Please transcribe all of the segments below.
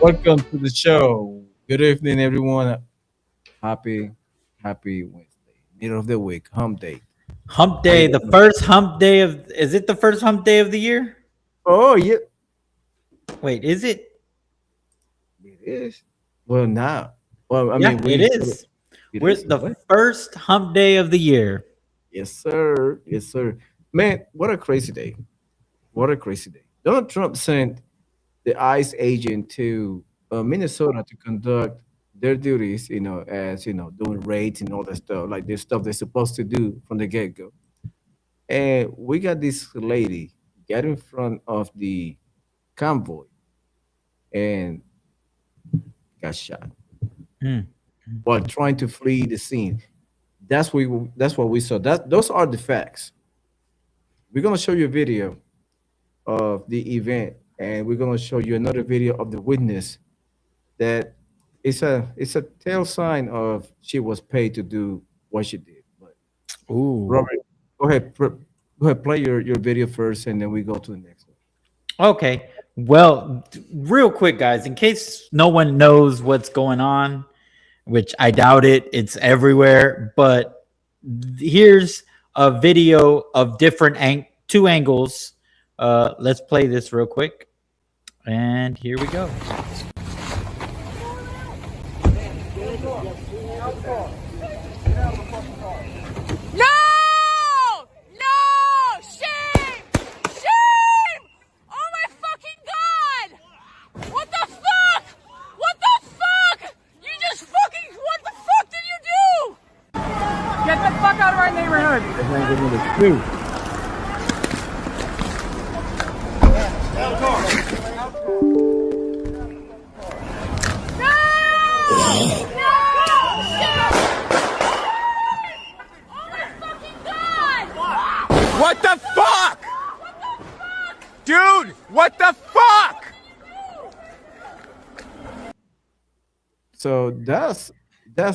Welcome to the show. Good evening, everyone. Happy, happy Wednesday, middle of the week, hump day. Hump How you day, the doing? first hump day of is it the first hump day of the year? Oh, yeah, Wait, is it? it is. Well, now, well, I mean, Yeah, it we. is. It We're is the what? first hump day of the year. Yes, sir. Yes, sir. Man, what a crazy day! What a crazy day. Donald Trump sent the ICE agent to Minnesota to conduct their duties. As doing raids and all that stuff, like this stuff they're supposed to do from the get go. And we got this lady get in front of the convoy and got shot Mm. while trying to flee the scene. That's what we saw. Those are the facts. We're gonna show you a video of the event, and we're gonna show you another video of the witness that it's a tail sign of she was paid to do what she did. But Ooh. Robert, go ahead, play your video first, and then we go to the next one. Okay. Well, real quick, guys, in case no one knows what's going on, which I doubt it, it's everywhere. But here's a video of different two angles. Let's play this real quick, and here we go. No! No! Shame! Shame! Oh my fucking god! What the fuck? What the fuck? You just fucking, what the fuck did you do? Get the fuck out of our neighborhood! No! No! Shame! Oh my fucking god! What the fuck? Dude, what the fuck? So that's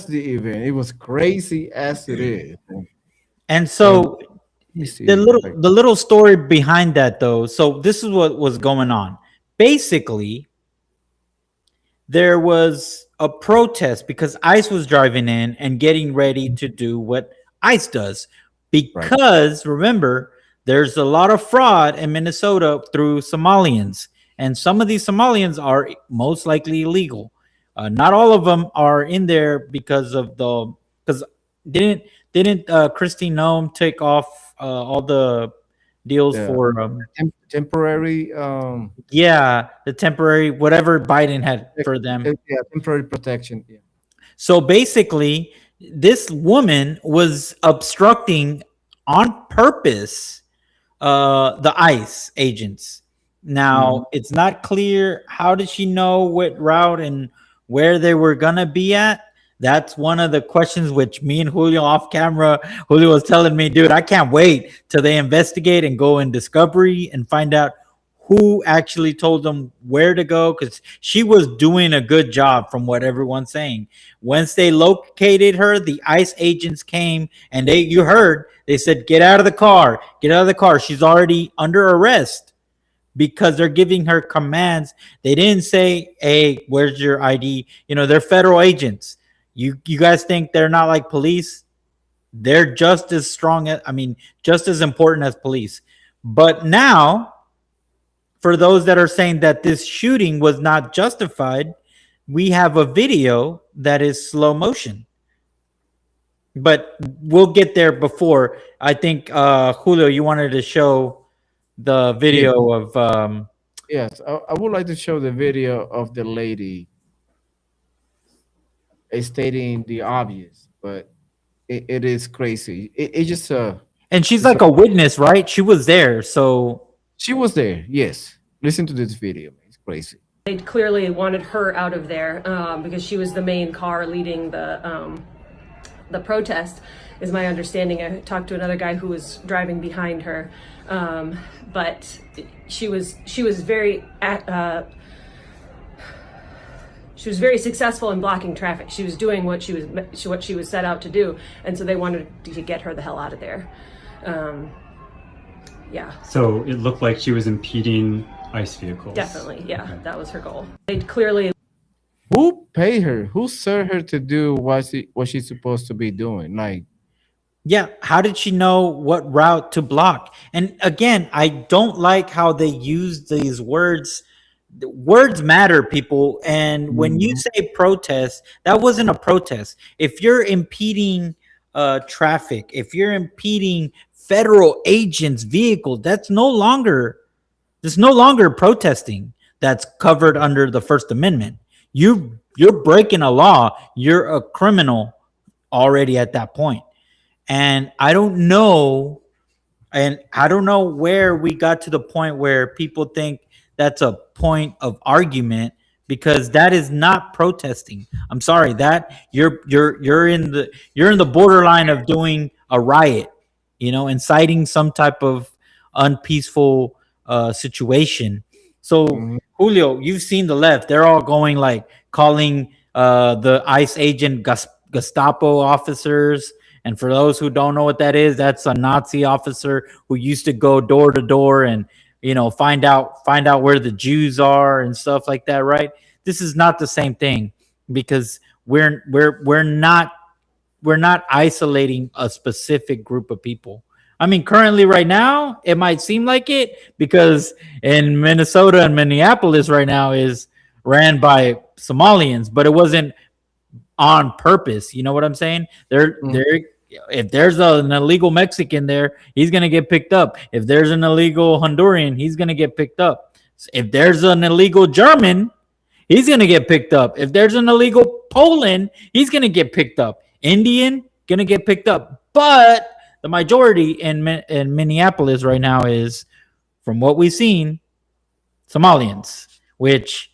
the event. It was crazy as it is. And And so let me see. the little Like, the little story behind that, though, so this is what was going on. Basically, there was a protest because ICE was driving in and getting ready to do what ICE does, right. because remember, there's a lot of fraud in Minnesota through Somalians, and some of these Somalians are most likely illegal. Not all of them are in there because of the because didn't didn't Christine Nome take off all the deals Yeah. for Temporary yeah, the temporary whatever Biden had for them. yeah, temporary protection. Yeah. So basically, this woman was obstructing on purpose the ICE agents. Mhm. Now, it's not clear how did she know what route and where they were gonna be at. That's one of the questions which me and Julio off camera, Julio was telling me, dude, I can't wait till they investigate and go in discovery and find out who actually told them where to go, because she was doing a good job from what everyone's saying. Once they located her, the ICE agents came and you heard, they said, get out of the car, get out of the car. She's already under arrest because they're giving her commands. They didn't say, hey, where's your ID? They're federal agents. You guys think they're not like police? They're just as strong as, I mean, just as important as police. But now, for those that are saying that this shooting was not justified, we have a video that is slow motion. But we'll get there before. I think Julio, you wanted to show the Yeah. video of Yes. I would like to show the video of the lady stating the obvious, but it is crazy. It just and she's it's like a witness, right? She was there. So she was there. Yes. Listen to this video, man. It's crazy. They clearly wanted her out of there because she was the main car leading the protest, is my understanding. I talked to another guy who was driving behind her, but she was very she was very successful in blocking traffic. She was doing what she was set out to do, and so they wanted to get her the hell out of there. Yeah. So it looked like she was impeding ICE vehicles. Definitely, yeah, Okay. that was her goal. They clearly Who paid her? Who served her to do what she's supposed to be doing? Like, Yeah, how did she know what route to block? And again, I don't like how they use these words. Words matter, people. And when you mhm, say protest, that wasn't a protest. If you're impeding traffic, if you're impeding federal agents' vehicles, that's no longer protesting. That's covered under the First Amendment. You're breaking a law. You're a criminal already at that point. And I don't know where we got to the point where people think that's a point of argument, because that is not protesting. I'm sorry, that you're in the borderline of doing a riot, inciting some type of unpeaceful situation. So mhm. Julio, you've seen the left. They're all going like calling the ICE agent Gestapo officers. And for those who don't know what that is, that's a Nazi officer who used to go door to door and find out where the Jews are and stuff like that, right? This is not the same thing, because we're not isolating a specific group of people. I mean, currently, right now, it might seem like it, because in Minnesota and Minneapolis right now is ran by Somalians, but it wasn't on purpose. You know what I'm saying? If there's an illegal Mexican there, he's gonna get picked up. If there's an illegal Honduran, he's gonna get picked up. If there's an illegal German, he's gonna get picked up. If there's an illegal Poland, he's gonna get picked up. Indian gonna get picked up. But the majority in Minneapolis right now is, from what we've seen, Somalians, which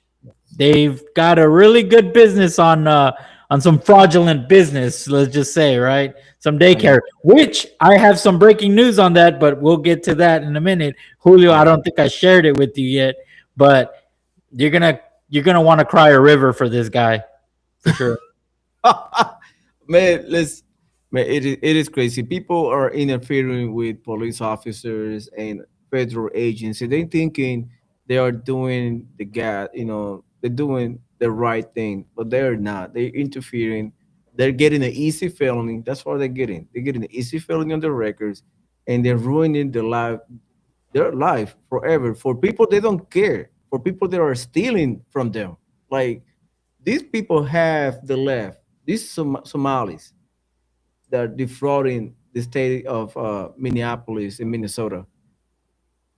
they've got a really good business on some fraudulent business. Let's just say, right, some Yeah. daycare. Which I have some breaking news on that, but we'll get to that in a minute. Julio, I Oh. don't think I shared it with you yet, but you're gonna you're gonna want to cry a river for this guy for sure. Man, man, it is crazy. People are interfering with police officers and federal agents, and they thinking they are doing they're doing the right thing, but they're not. They're interfering. They're getting an easy felony. That's what they're getting. They're getting an easy felony on their records, and they're ruining their life forever for people they don't care. For people that are stealing from them, like these people have the left. These Somalis that are defrauding the state of Minneapolis and Minnesota.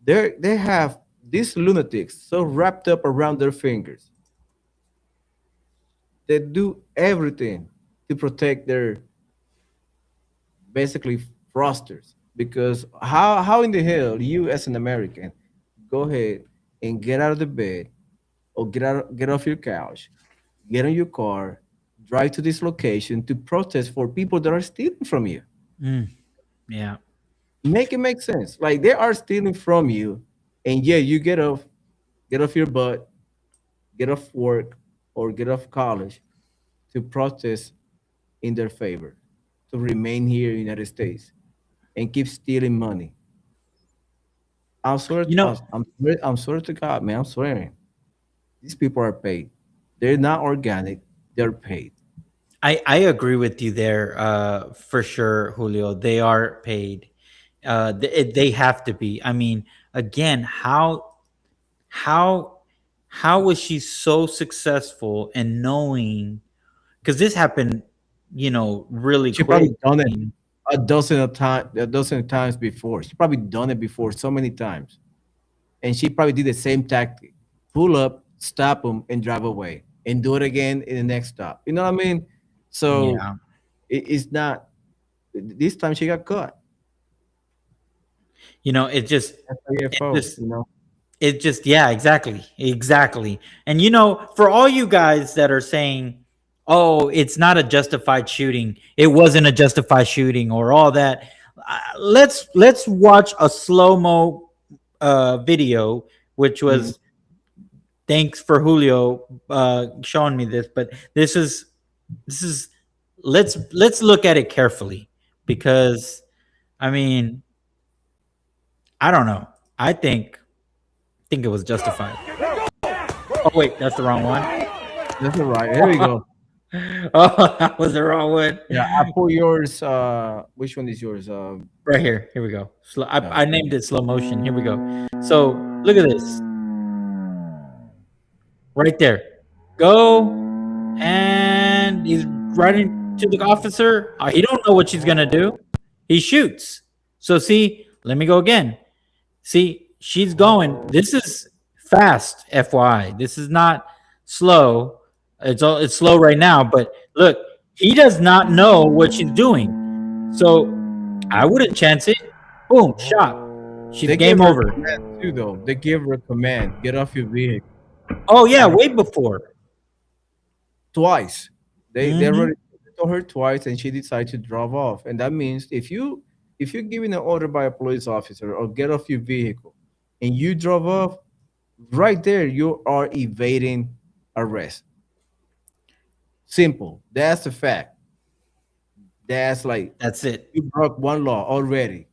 They have these lunatics so wrapped up around their fingers. They do everything to protect their basically frosters. Because how in the hell you as an American go ahead and get out of the bed or get off your couch, get in your car, drive to this location to protest for people that are stealing from you. Mm, yeah. Make it make sense. Like they are stealing from you, and yeah, you get off your butt, get off work, or get off college to protest in their favor, to remain here in the United States and keep stealing money. I'm sorry. You know, I'm sorry to God, man. I'm swearing. These people are paid. They're not organic. They're paid. I agree with you there, for sure, Julio. They are paid. They have to be. I mean, again, how how was she so successful in knowing? Because this happened, really She quick. probably done I it mean, a dozen times before. She probably done it before so many times, and she probably did the same tactic: pull up, stop them, and drive away, and do it again in the next stop. You know what I mean? So yeah. it's not. This time she got caught. It just, it FAFO, just yeah, exactly, exactly. And for all you guys that are saying, oh, it's not a justified shooting, it wasn't a justified shooting, or all that, let's watch a slow-mo video, which Mhm. was, thanks for Julio showing me this, but this is let's look at it carefully, because I mean, I don't know. I think think it was justified. Oh wait, that's the wrong one. That's all right. Here we go. Oh, that was the wrong one. Yeah, I pull yours. Which one is yours? Right here. Here we go. Yeah. I named it slow motion. Here we go. So look at this. Right there. Go, and he's running to the officer. He don't know what she's gonna do. He shoots. So see, let me go again. See, she's going. This is fast, FYI. This is not slow. It's slow right now, but look, he does not know what she's doing. So I wouldn't chance it. Boom, shot. She's They game give her over. a command too, though. They give her a command: get off your vehicle. Oh yeah, way before. Twice. They Mhm. already told her twice, and she decided to drive off. And that means if you're giving an order by a police officer or get off your vehicle, and you drove off, right there you are evading arrest. Simple. That's the fact. That's like That's it. you broke one law already,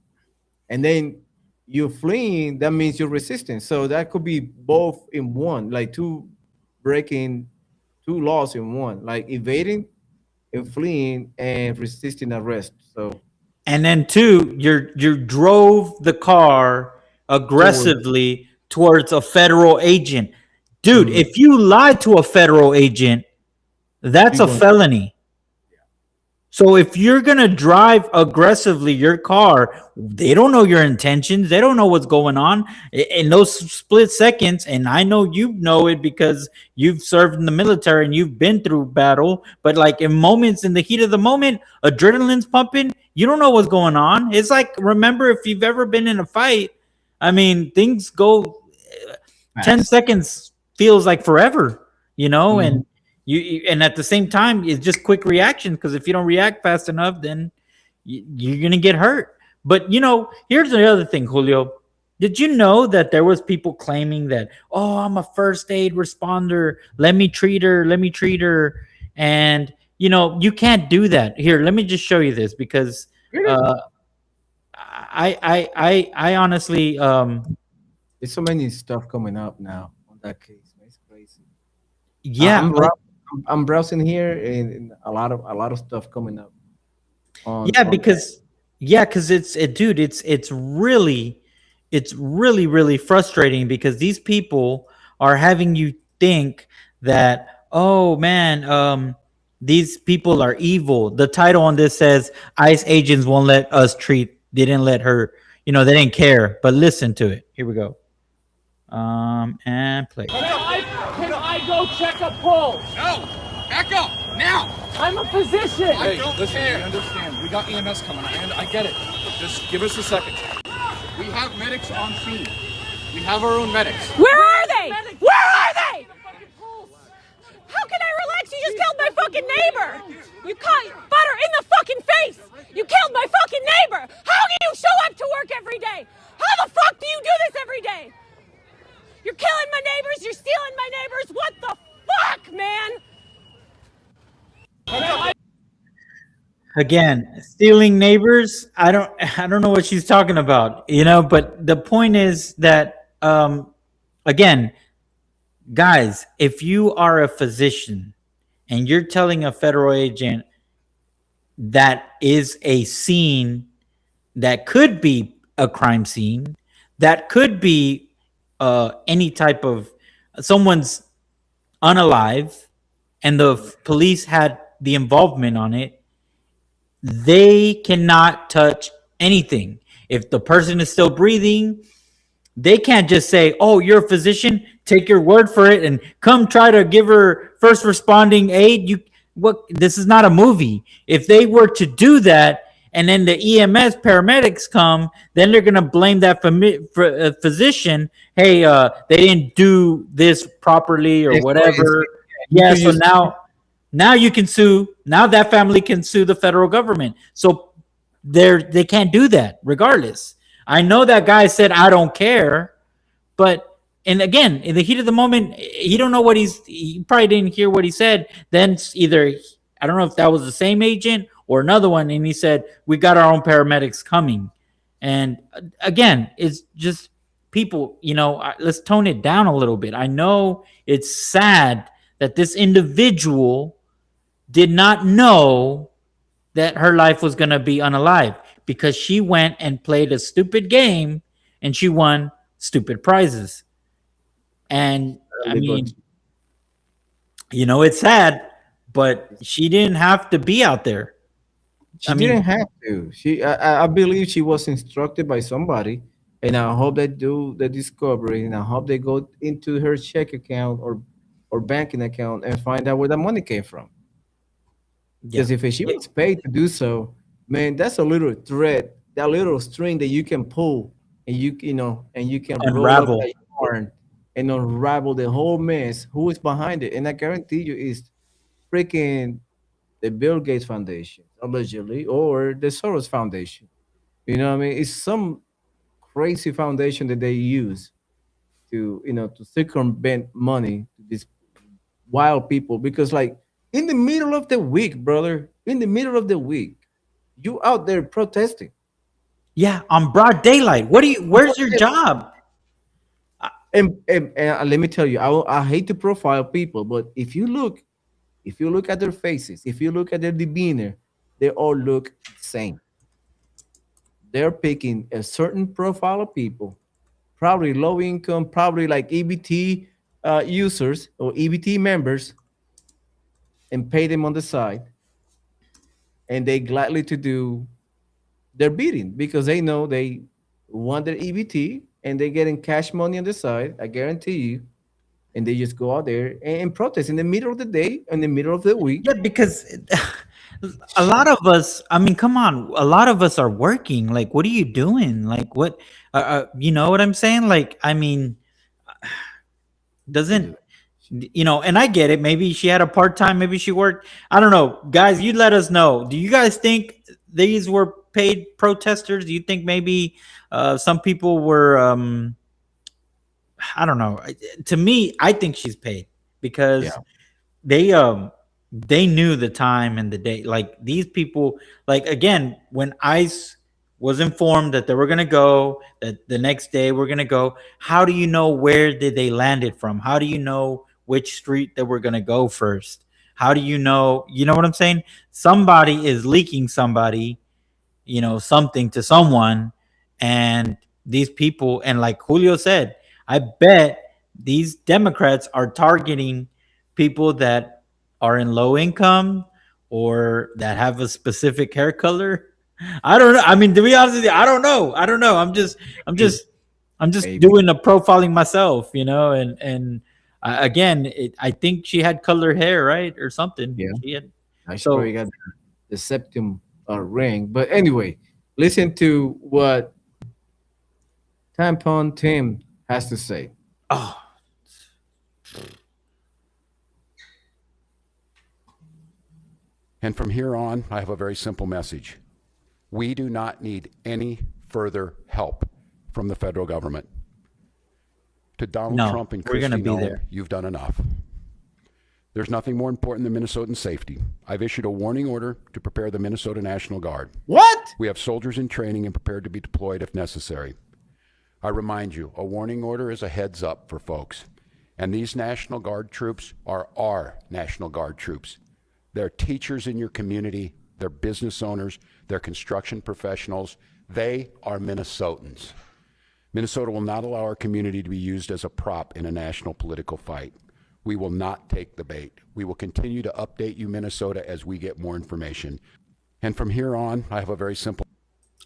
and then you're fleeing. That means you're resisting. So that could be both in one, like two breaking two laws in one, like evading and fleeing and resisting arrest. So And then two, you drove the car towards aggressively towards a federal agent. Dude, mhm, if you lie to a federal agent, that's you're a going felony. So if you're gonna drive aggressively your car, they don't know your intentions. They don't know what's going on in those split seconds. And I know you know it because you've served in the military and you've been through battle. But like in moments, in the heat of the moment, adrenaline's pumping. You don't know what's going on. It's like, remember, if you've ever been in a fight, I mean, things go 10 fast. seconds feels like forever, Mhm. and and at the same time, it's just quick reaction, because if you don't react fast enough, then you're going to get hurt. But, here's the other thing, Julio. Did you know that there was people claiming that, oh, I'm a first aid responder. Let me treat her. And, you can't do that. Here, let me just show you this, because Really? uh, I honestly, There's so many stuff coming up now on that case. Man. It's crazy. yeah, I'm browsing here and a lot of stuff coming up Yeah, on that. because dude, it's really really frustrating, because these people are having you think that, oh man, these people are evil. The title on this says ICE agents won't let us treat. They didn't let her. They didn't care. But listen to it. Here we go. And play. Can I go check a pulse? No! Back up! Now! I'm a physician. I don't Listen, we care. understand. We got EMS coming. I get it. Just give us a second. We have medics on scene. We have our own medics. Where are they? Where are they? How can I relax? You just killed my fucking neighbor. You caught butter in the fucking face. You killed my fucking neighbor. How do you show up to work every day? How the fuck do you do this every day? You're killing my neighbors. You're stealing my neighbors. What the fuck, man? Again, stealing neighbors. I don't know what she's talking about, but the point is that, again, guys, if you are a physician and you're telling a federal agent that is a scene that could be a crime scene, that could be any type of someone's unalive, and the police had the involvement on it, they cannot touch anything. If the person is still breathing, they can't just say, oh, you're a physician, take your word for it, and come try to give her first responding aid. This is not a movie. If they were to do that, and then the EMS paramedics come, then they're going to blame that physician. Hey, they didn't do this properly or It's crazy. whatever. You Yeah, could so use now you can sue. Now that family can sue the federal government. So they can't do that regardless. I know that guy said I don't care, but and again, in the heat of the moment, he don't know he probably didn't hear what he said. Then either, I don't know if that was the same agent or another one, and he said we got our own paramedics coming. And again, it's just people, let's tone it down a little bit. I know it's sad that this individual did not know that her life was going to be unalive because she went and played a stupid game and she won stupid prizes. And I But mean, it's sad, but she didn't have to be out there. she I didn't mean, have to. I believe she was instructed by somebody, and I hope they do the discovery, and I hope they go into her check account or banking account and find out where the money came from. yeah, Because if she was paid to do so, man, that's a little thread, that little string that you can pull, and and you can roll up unravel. that yarn and unravel the whole mess. Who is behind it? And I guarantee you, is freaking the Bill Gates Foundation, allegedly, or the Soros Foundation. You know what I mean? It's some crazy foundation that they use to circumvent money to these wild people. Because, like, in the middle of the week, brother, in the middle of the week, you out there protesting. Yeah, on broad daylight. Where's your job? And let me tell you, I hate to profile people, but if you look at their faces, if you look at their demeanor, they all look the same. They're picking a certain profile of people, probably low income, probably like EBT users or EBT members, and pay them on the side, and they gladly to do their bidding because they know they want their EBT and they're getting cash money on the side. I guarantee you, and they just go out there and protest in the middle of the day, in the middle of the week. Yeah, because a lot of us, I mean, come on, a lot of us are working. Like, what are you doing? Like, what, you know what I'm saying? Like, I mean, doesn't, and I get it. Maybe she had a part time, maybe she worked. I don't know. Guys, you let us know. Do you guys think these were paid protesters? Do you think maybe some people were, I don't know. To me, I think she's paid because Yeah, they they knew the time and the date. Like these people, like again, when ICE was informed that they were gonna go, that the next day we're gonna go, how do you know where did they land it from? How do you know which street that we're gonna go first? How do you know what I'm saying? Somebody is leaking somebody, something to someone, and these people, and like Julio said, I bet these Democrats are targeting people that are in low income or that have a specific hair color. I don't know. I mean, to be honest with you, I don't know. maybe, I'm just maybe. doing the profiling myself, and again, I think she had colored hair, right, or something. Yeah, She had, I should probably so got the septum ring. But anyway, listen to what Tampon Tim has to say. oh, And from here on, I have a very simple message. We do not need any further help from the federal government. To Donald no, Trump and we're gonna Kristi be Noem, there. you've done enough. There's nothing more important than Minnesotan safety. I've issued a warning order to prepare the Minnesota National Guard. What? We have soldiers in training and prepared to be deployed if necessary. I remind you, a warning order is a heads up for folks. And these National Guard troops are our National Guard troops. They're teachers in your community, they're business owners, they're construction professionals. They are Minnesotans. Minnesota will not allow our community to be used as a prop in a national political fight. We will not take the bait. We will continue to update you, Minnesota, as we get more information. And from here on, I have a very simple.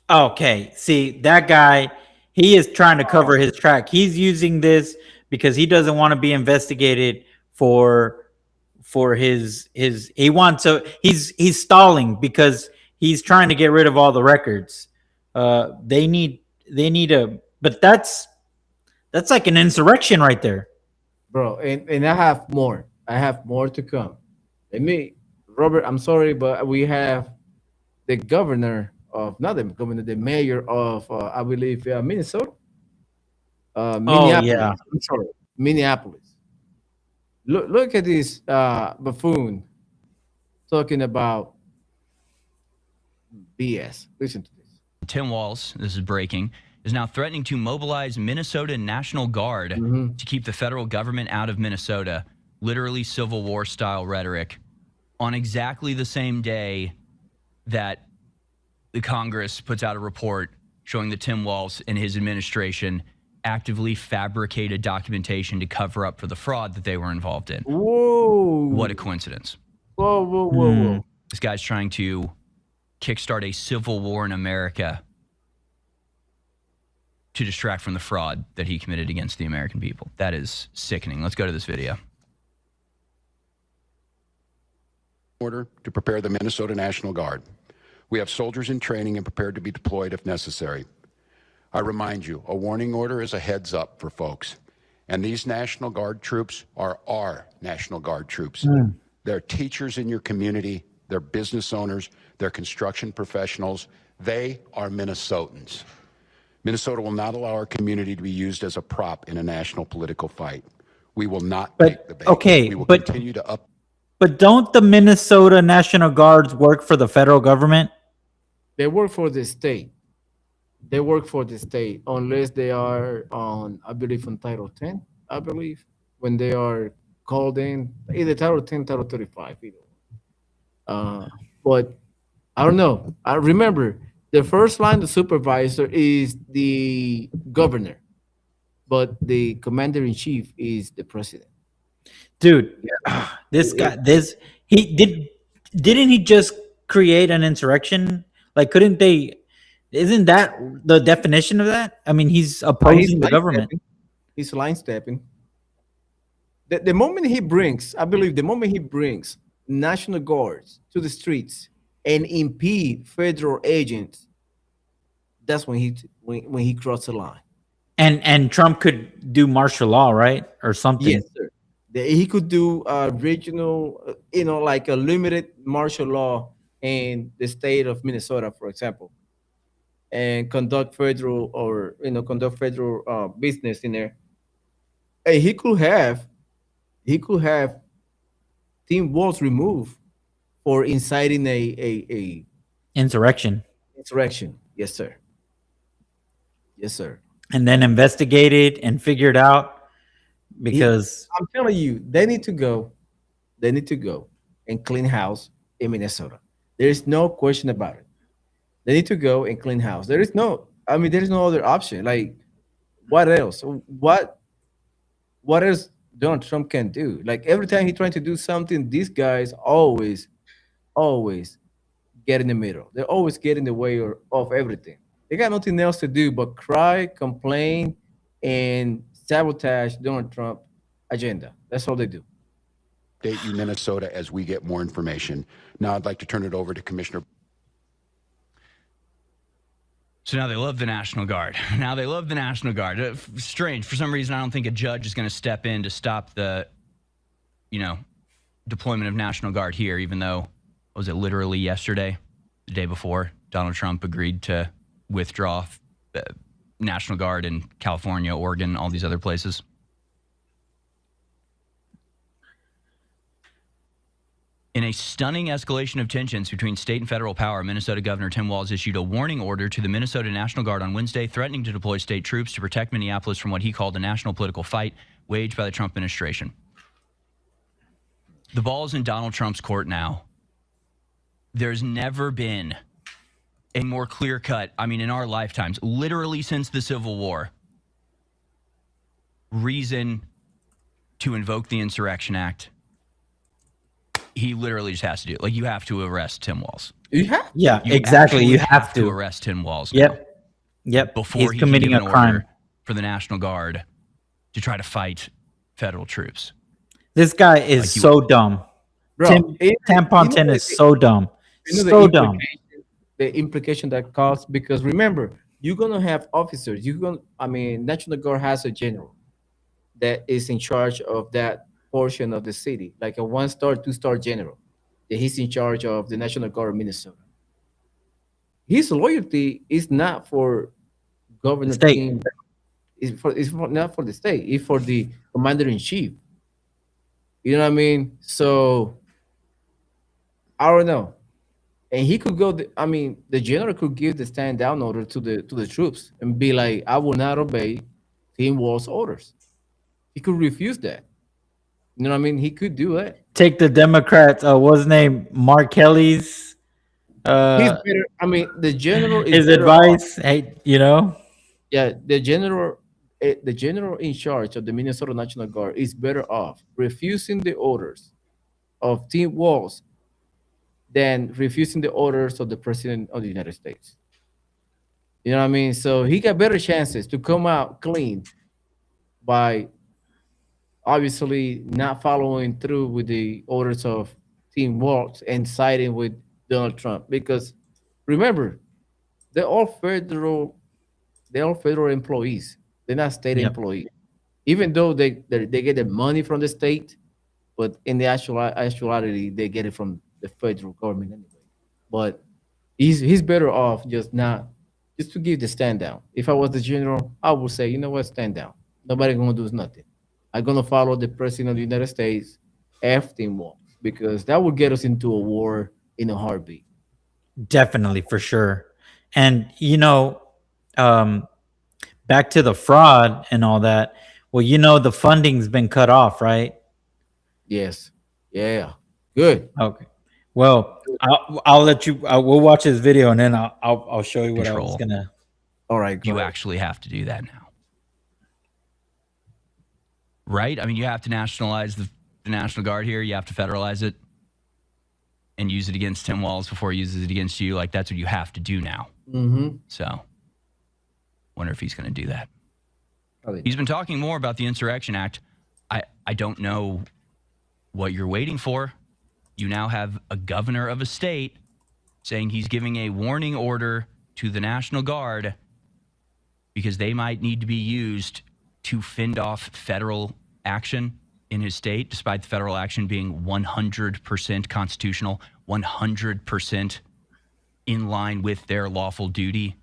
Okay, see that guy, he is trying to cover his track. He's using this because he doesn't want to be investigated for his he wants to he's stalling because he's trying to get rid of all the records. They need a but that's like an insurrection right there. Bro, and I have more. I have more to come. Let me, Robert, I'm sorry, but we have the governor of, not the governor, the mayor of, I believe, Minnesota, Oh yeah. Minneapolis. I'm sorry, Minneapolis. Look at this buffoon talking about BS. Listen to this. Tim Walz, this is breaking. is now threatening to mobilize Minnesota National Guard to keep the federal government out of Minnesota. Literally Civil War style rhetoric on exactly the same day that the Congress puts out a report showing that Tim Walz and his administration actively fabricated documentation to cover up for the fraud that they were involved in. Whoa. What a coincidence. Whoa. This guy's trying to kickstart a civil war in America to distract from the fraud that he committed against the American people. That is sickening. Let's go to this video. Order to prepare the Minnesota National Guard. We have soldiers in training and prepared to be deployed if necessary. I remind you, a warning order is a heads up for folks. And these National Guard troops are our National Guard troops. They're teachers in your community, they're business owners, they're construction professionals. They are Minnesotans. Minnesota will not allow our community to be used as a prop in a national political fight. We will not take the bait. Okay, we will but continue to up. But don't the Minnesota National Guards work for the federal government? They work for the state. They work for the state unless they are on, I believe, on Title 10, I believe, when they are called in, either Title 10, Title 35, either. But I don't know. I remember the first line, the supervisor is the governor, but the commander in chief is the president. Dude, this guy, didn't he just create an insurrection? Like, couldn't they? Isn't that the definition of that? I mean, he's opposing the government. He's line stepping. The moment he brings, I believe, the moment he brings National Guards to the streets and impede federal agents, that's when he crossed the line. And Trump could do martial law, right, or something. Yes, sir. He could do regional, like a limited martial law in the state of Minnesota, for example, and conduct federal business in there. And he could have Tim Walz removed for inciting a Insurrection. insurrection. Yes, sir. Yes, sir. And then investigated and figured out because I'm telling you, they need to go. They need to go and clean house in Minnesota. There is no question about it. They need to go and clean house. There is no other option. Like, what else? What else Donald Trump can do? Like, every time he's trying to do something, these guys always get in the middle. They always get in the way of everything. They got nothing else to do but cry, complain, and sabotage Donald Trump agenda. That's all they do. Update you, Minnesota, as we get more information. Now I'd like to turn it over to Commissioner. So now they love the National Guard. Now they love the National Guard. Strange. For some reason, I don't think a judge is going to step in to stop the, deployment of National Guard here, even though, was it literally yesterday, the day before, Donald Trump agreed to withdraw the National Guard in California, Oregon, all these other places. In a stunning escalation of tensions between state and federal power, Minnesota Governor Tim Walz issued a warning order to the Minnesota National Guard on Wednesday, threatening to deploy state troops to protect Minneapolis from what he called a national political fight waged by the Trump administration. The ball's in Donald Trump's court now. There's never been a more clear-cut, in our lifetimes, literally since the Civil War, reason to invoke the Insurrection Act. He literally just has to do it. Like, you have to arrest Tim Walz. Yeah, exactly. You have to arrest Tim Walz. Yep. Before he's committing a crime for the National Guard to try to fight federal troops. This guy is so dumb. Bro, Tampon 10 is so dumb. So dumb. The implication that caused, because remember, you're gonna have officers. National Guard has a general that is in charge of that portion of the city, like a 1-star, 2-star general. That he's in charge of the National Guard of Minnesota. His loyalty is not for Governor Tim. Not for the state. It's for the commander in chief. You know what I mean? So I don't know. and he could go. I mean, the general could give the stand down order to the troops and be like, "I will not obey Team Wall's orders." He could refuse that. You know what I mean? He could do that. Take the Democrats. What's his name? Mark Kelly's. He's Uh, better. I mean, the general is his better off. advice. Hey, you know. Yeah, the general in charge of the Minnesota National Guard is better off refusing the orders of Team Walls than refusing the orders of the President of the United States. You know what I mean? So he got better chances to come out clean by obviously not following through with the orders of Team Waltz and siding with Donald Trump. Because remember, they're all federal, they're all federal employees. They're not state Yep. employees. Even though they get the money from the state, but in the actuality they get it from the federal government anyway. But he's better off just not just to give the stand down. If I was the general, I would say, you know what, stand down. Nobody gonna do nothing. I'm gonna follow the president of the United States, everything won't, because that would get us into a war in a heartbeat. Definitely, for sure. And um, back to the fraud and all that. Well, the funding's been cut off, right? Yes. Yeah. Good. Okay. Well, I'll let you. We'll watch this video and then I'll show you what I was Control. gonna. All right. Go You ahead. actually have to do that now. Right? I mean, you have to nationalize the National Guard here. You have to federalize it and use it against Tim Walz before he uses it against you. Like, that's what you have to do now. Mm-hmm. So, wonder if he's going to do that. Probably. He's been talking more about the Insurrection Act. I don't know what you're waiting for. You now have a governor of a state saying he's giving a warning order to the National Guard because they might need to be used to fend off federal action in his state, despite the federal action being 100% constitutional, 100% in line with their lawful duty,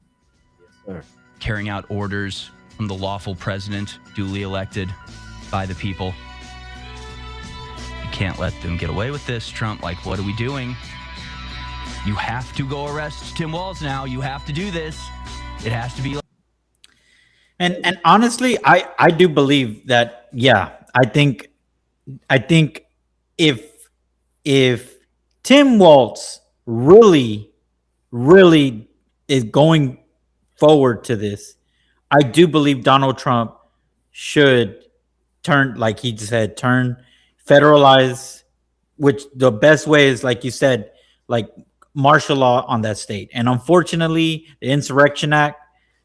Sir. carrying out orders from the lawful president, duly elected by the people. You can't let them get away with this, Trump. Like, what are we doing? You have to go arrest Tim Walz now. You have to do this. It has to be like. And honestly, I do believe that. Yeah, I think if Tim Waltz really is going forward to this, I do believe Donald Trump should turn, like he said, federalize, which the best way is, like you said, like martial law on that state. And unfortunately, the Insurrection Act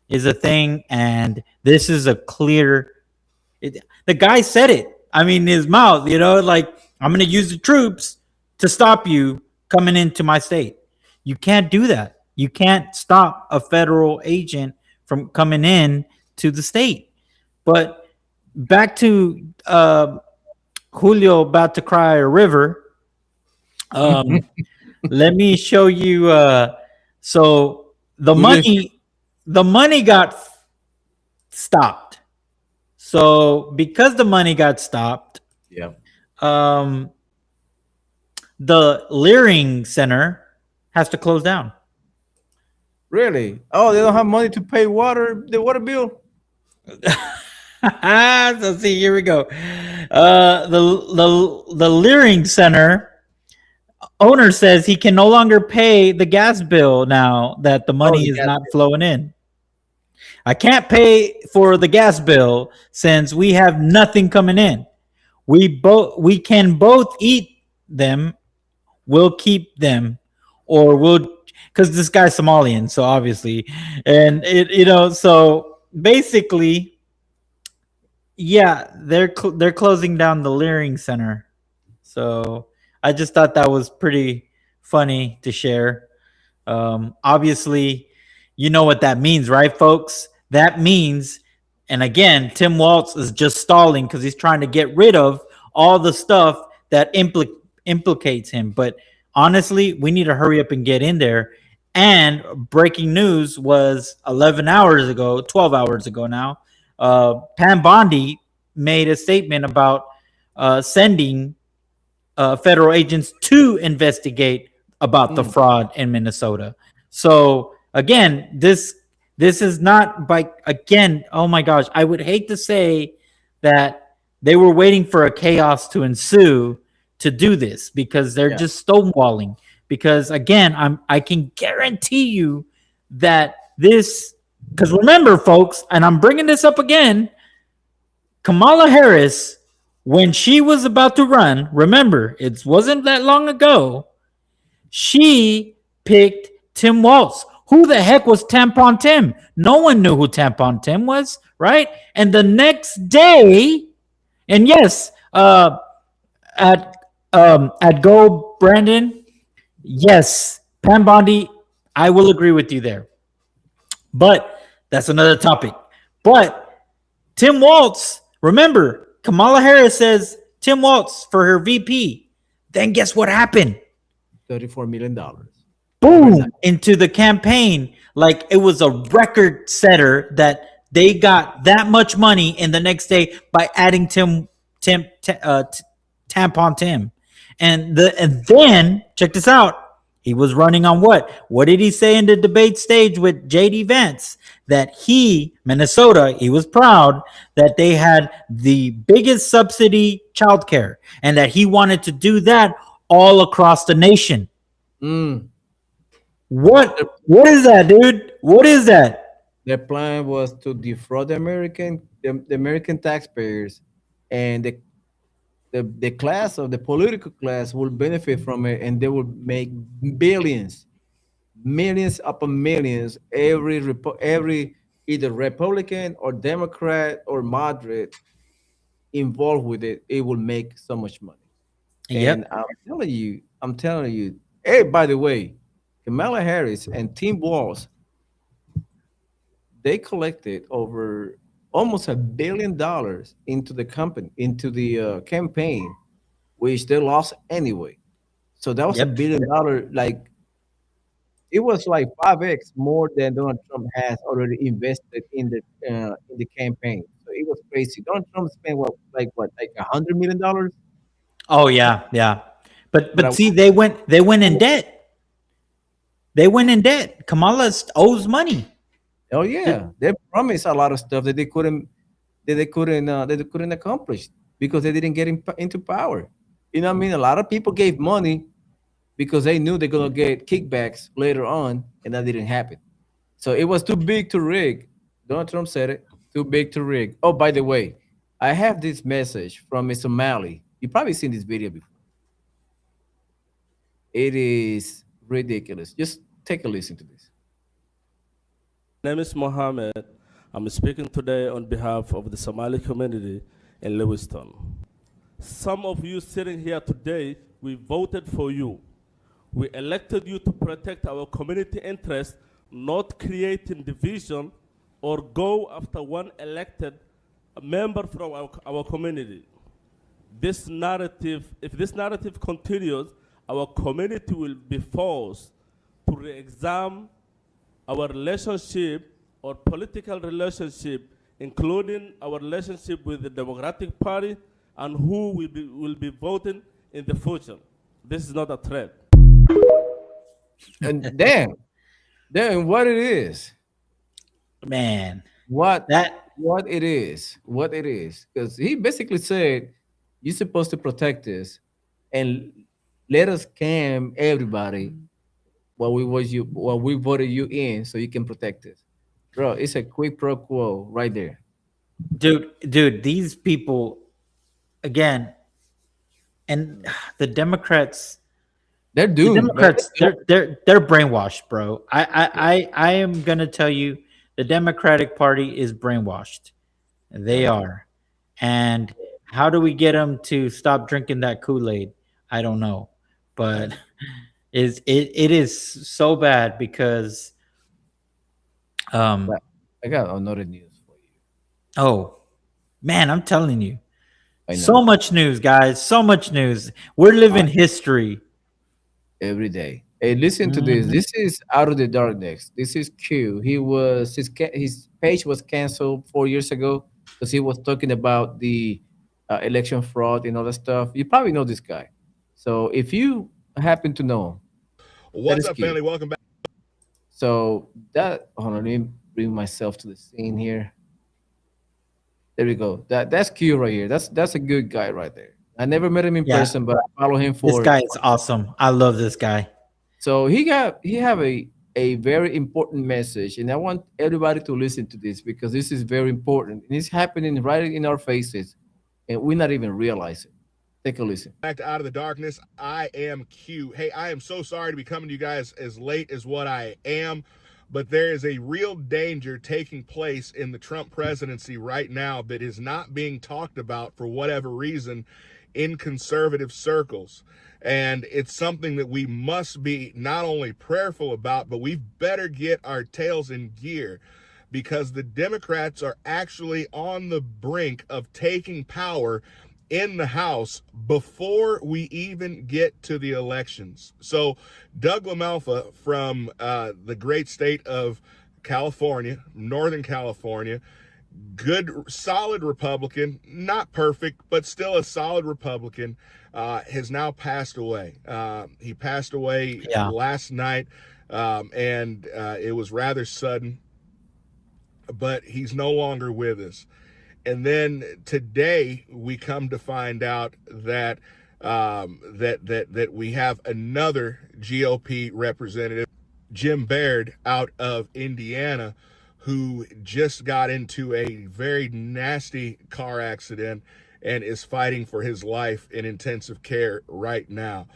is a thing, and this is a clear. The guy said it. I mean, his mouth. Like, I'm going to use the troops to stop you coming into my state. You can't do that. You can't stop a federal agent from coming in to the state. But back to Julio about to cry a river. Let me show you. So the money got stopped. So because the money got stopped, Yeah. the Leering Center has to close down. Really? Oh, they don't have money to pay the water bill? So see, here we go. The Leering Center owner says he can no longer pay the gas bill now that the money is not flowing in. I can't pay for the gas bill since we have nothing coming in. We can both eat them. We'll keep them, or because this guy's Somalian, so obviously, and so basically, yeah, they're closing down the Leering Center. So I just thought that was pretty funny to share. Obviously, you know what that means, right, folks? That means, and again, Tim Waltz is just stalling because he's trying to get rid of all the stuff that implicates him. But honestly, we need to hurry up and get in there. And breaking news was 12 hours ago now. Pam Bondi made a statement about sending federal agents to investigate about the Mm, fraud in Minnesota. So again, this is not by again. Oh my gosh, I would hate to say that they were waiting for a chaos to ensue to do this because they're yeah. just stonewalling. Because again, I can guarantee you that this because remember, folks, and I'm bringing this up again. Kamala Harris, when she was about to run, remember, it wasn't that long ago she picked Tim Walz. Who the heck was Tampon Tim? No one knew who Tampon Tim was, right? And the next day, and yes, at Go Brandon, yes, Pam Bondi, I will agree with you there. But that's another topic. But Tim Walz, remember, Kamala Harris says Tim Walz for her VP. Then guess what happened? $34 million overnight. Boom into the campaign like it was a record setter that they got that much money in the next day by adding tampon Tim and then check this out, he was running on what did he say in the debate stage with JD Vance that he Minnesota he was proud that they had the biggest subsidy childcare and that he wanted to do that all across the nation. Mm. What is that, dude? What is that? Their plan was to defraud the American taxpayers, and the class of the political class will benefit from it, and they will make billions, millions upon millions. Every either Republican or Democrat or moderate involved with it, it will make so much money. And Yep. I'm telling you. Hey, by the way, Kamala Harris and Tim Walz, they collected over almost $1 billion into the company, into the campaign, which they lost anyway. So that was a Yep. $1 billion, like it was like 5x more than Donald Trump has already invested in the campaign. So it was crazy. Donald Trump spent like $100 million. Oh yeah, yeah. But I, But see, they went in debt. They went in debt. Kamala owes money. oh yeah, they promised a lot of stuff that they couldn't accomplish because they didn't get into power. You know what I mean? A lot of people gave money because they knew they're gonna get kickbacks later on, and that didn't happen. So it was too big to rig. Donald Trump said it. Too big to rig. Oh, by the way, I have this message from Mr. Malley. You probably seen this video before. It is ridiculous. Just take a listen to this. My name is Mohammed. I'm speaking today on behalf of the Somali community in Lewiston. Some of you sitting here today, we voted for you. We elected you to protect our community interests, not creating division or go after one elected member from our community. If this narrative continues, our community will be forced to re-examine our relationship or political relationship, including our relationship with the Democratic Party and who will be voting in the future. This is not a threat. And then what it is, Man, what that what it is, because he basically said you're supposed to protect us and let us scam everybody while we voted you in so you can protect us, bro. It's a quick pro quo right there. dude, these people again, and the Democrats, They're the doomed, man. Democrats, they're brainwashed, bro. I am gonna tell you, the Democratic Party is brainwashed. They are, and how do we get them to stop drinking that Kool Aid? I don't know, but it is so bad because um But I got another news for you. oh man, I'm telling you, I so know. much news, guys, so much news. We're Uh, living history. every day. Hey, listen to this. Mhm. This is Out of the Darkness. This is Q. His page was canceled 4 years ago because he was talking about the election fraud and all that stuff. You probably know this guy. So if you happen to know, That What's is up, cute. family? Welcome back. So that hold on, let me bring myself to the scene here. There we go. That's cute right here. That's a good guy right there. I never met him in Yeah, person, but I follow him this for. guy is awesome. I love this guy. So he have a very important message, and I want everybody to listen to this because this is very important, and it's happening right in our faces, and we're not even realizing. Take a listen. Back to Out of the Darkness. I am Q. Hey, I am so sorry to be coming to you guys as late as what I am, but there is a real danger taking place in the Trump presidency right now that is not being talked about for whatever reason in conservative circles. And it's something that we must be not only prayerful about, but we better get our tails in gear because the Democrats are actually on the brink of taking power in the House before we even get to the elections. So Doug LaMalfa from the great state of California, Northern California, good, solid Republican, not perfect, but still a solid Republican, has now passed away. He passed away Yeah. last night, and it was rather sudden, but he's no longer with us. And then today we come to find out that that we have another GOP representative, Jim Baird, out of Indiana, who just got into a very nasty car accident and is fighting for his life in intensive care right now.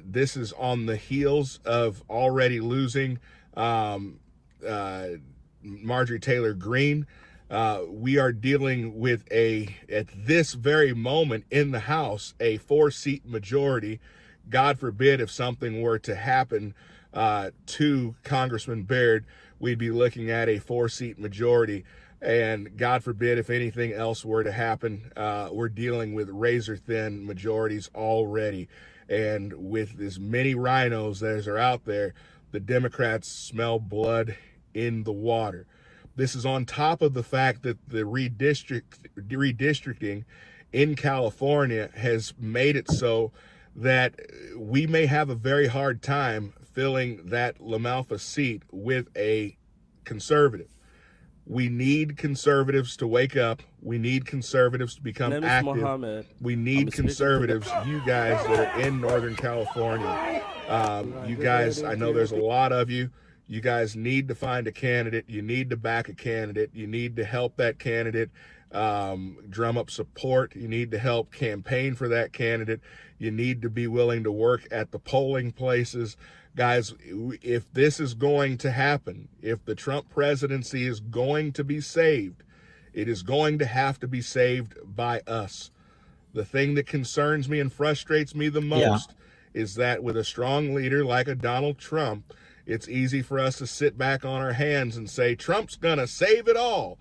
This is on the heels of already losing Marjorie Taylor Greene. We are dealing with at this very moment in the House, a 4-seat majority. God forbid if something were to happen to Congressman Baird, we'd be looking at a 4-seat majority. And God forbid if anything else were to happen, we're dealing with razor-thin majorities already. And with as many rhinos as are out there, the Democrats smell blood in the water. This is on top of the fact that the redistricting in California has made it so that we may have a very hard time filling that LaMalfa seat with a conservative. We need conservatives to wake up. We need conservatives to become active. Mohammed. We need conservatives, you guys that are in Northern California. You guys, I know there's a lot of you. You guys need to find a candidate. You need to back a candidate. You need to help that candidate drum up support. You need to help campaign for that candidate. You need to be willing to work at the polling places. Guys, if this is going to happen, if the Trump presidency is going to be saved, it is going to have to be saved by us. The thing that concerns me and frustrates me the most is that with a strong leader like a Donald Trump, it's easy for us to sit back on our hands and say, Trump's going to save it all.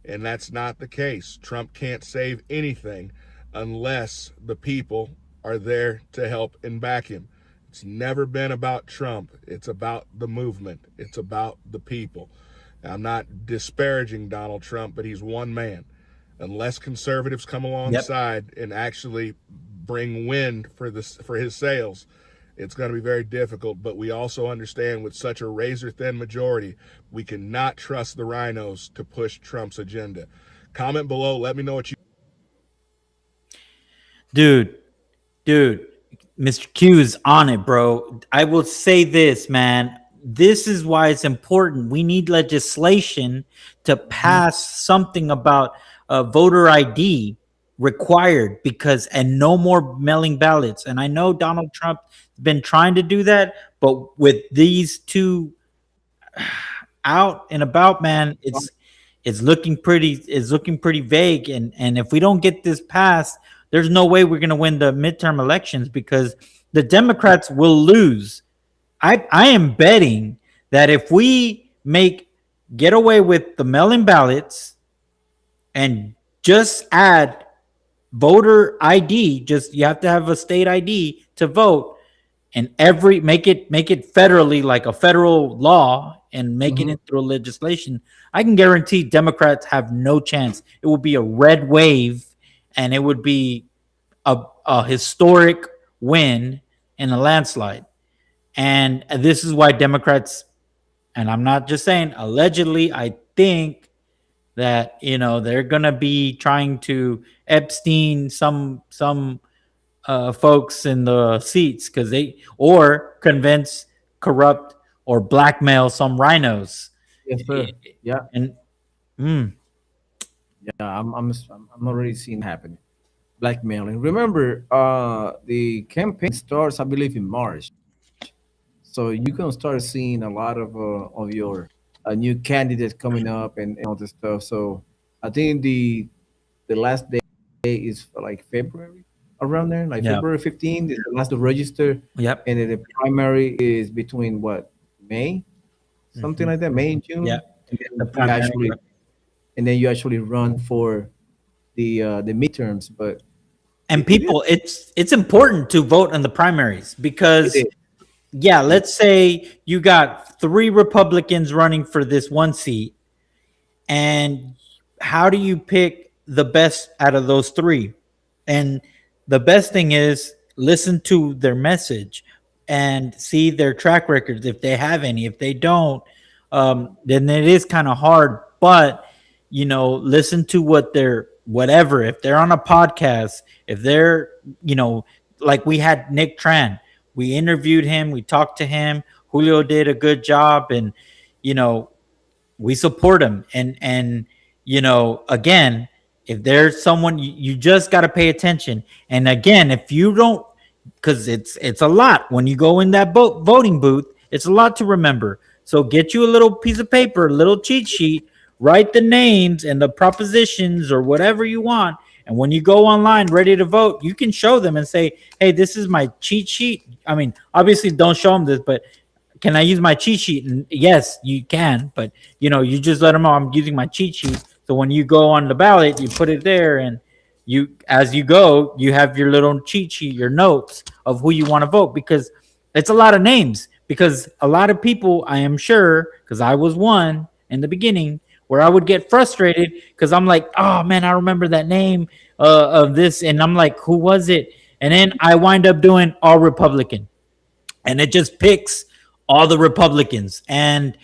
And that's not the case. Trump can't save anything unless the people are there to help and back him. It's never been about Trump. It's about the movement. It's about the people. I'm not disparaging Donald Trump, but he's one man. Unless conservatives come alongside and actually bring wind for his sails, it's going to be very difficult. But we also understand with such a razor-thin majority, we cannot trust the rhinos to push Trump's agenda. Comment below. Let me know what you... Dude, Mr. Q is on it, bro. I will say this, man. This is why it's important. We need legislation to pass something about voter ID required and no more mailing ballots. And I know Donald Trump has been trying to do that, but with these two out and about, man, it's looking pretty vague. And if we don't get this passed, there's no way we're going to win the midterm elections because the Democrats will lose. I am betting that if we get away with the mail-in ballots and just add voter ID, just you have to have a state ID to vote, and make it federally, like a federal law, and make it into legislation, I can guarantee Democrats have no chance. It will be a red wave, and it would be a historic win and a landslide. And this is why Democrats, and I'm not just saying allegedly, I think that they're gonna be trying to Epstein some folks in the seats because they or convince, corrupt, or blackmail some rhinos. Yes, sir. Yeah, And mm, yeah. I'm already seeing happening. Blackmailing. Remember, the campaign starts, I believe, in March. So you can start seeing a lot of your new candidates coming up and all this stuff. So I think the last day is like February, around there, like yeah, February 15th is the last to register, yep, and then the primary is between what, May, something hmm, like that, May and yeah. June, and The then primary, you actually run for the midterms. But and it is people, it's important to vote in the primaries it because is yeah, let's say you got three Republicans running for this one seat, and how do you pick the best out of those three? And the best thing is listen to their message and see their track records if they have any. If they don't, then it is kind of hard. But listen to what they're whatever. If they're on a podcast, if they're like we had Nick Tran, we interviewed him, we talked to him. Julio did a good job, and you know we support him. And again, if there's someone you just got to pay attention. And again, if you don't, because it's a lot when you go in that voting booth, it's a lot to remember. So get you a little piece of paper, a little cheat sheet, write the names and the propositions or whatever you want. And when you go online ready to vote, you can show them and say, hey, this is my cheat sheet. I mean, obviously don't show them this, but can I use my cheat sheet? And yes, you can, but you just let them know I'm using my cheat sheet. So when you go on the ballot, you put it there, and as you go, you have your little cheat sheet, your notes of who you want to vote, because it's a lot of names. Because a lot of people, I am sure, because I was one in the beginning, where I would get frustrated because I'm like, oh man, I remember that name of this, and I'm like, who was it? And then I wind up doing all Republican, and it just picks all the Republicans. And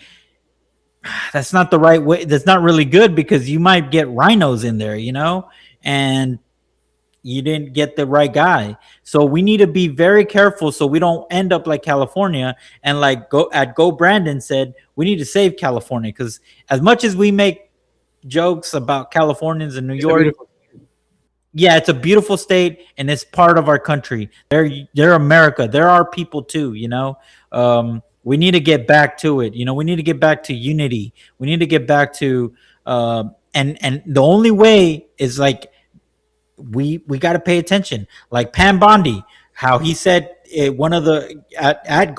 that's not the right way. That's not really good because you might get rhinos in there, and you didn't get the right guy. So we need to be very careful so we don't end up like California. And like Go Brandon said, we need to save California, because as much as we make jokes about Californians in New it's a York, beautiful. yeah, it's a beautiful state and it's part of our country. They're America. They're our people too. We need to get back to it. We need to get back to unity. We need to get back to and the only way is like we got to pay attention. Like Pam Bondi, how he said one of the at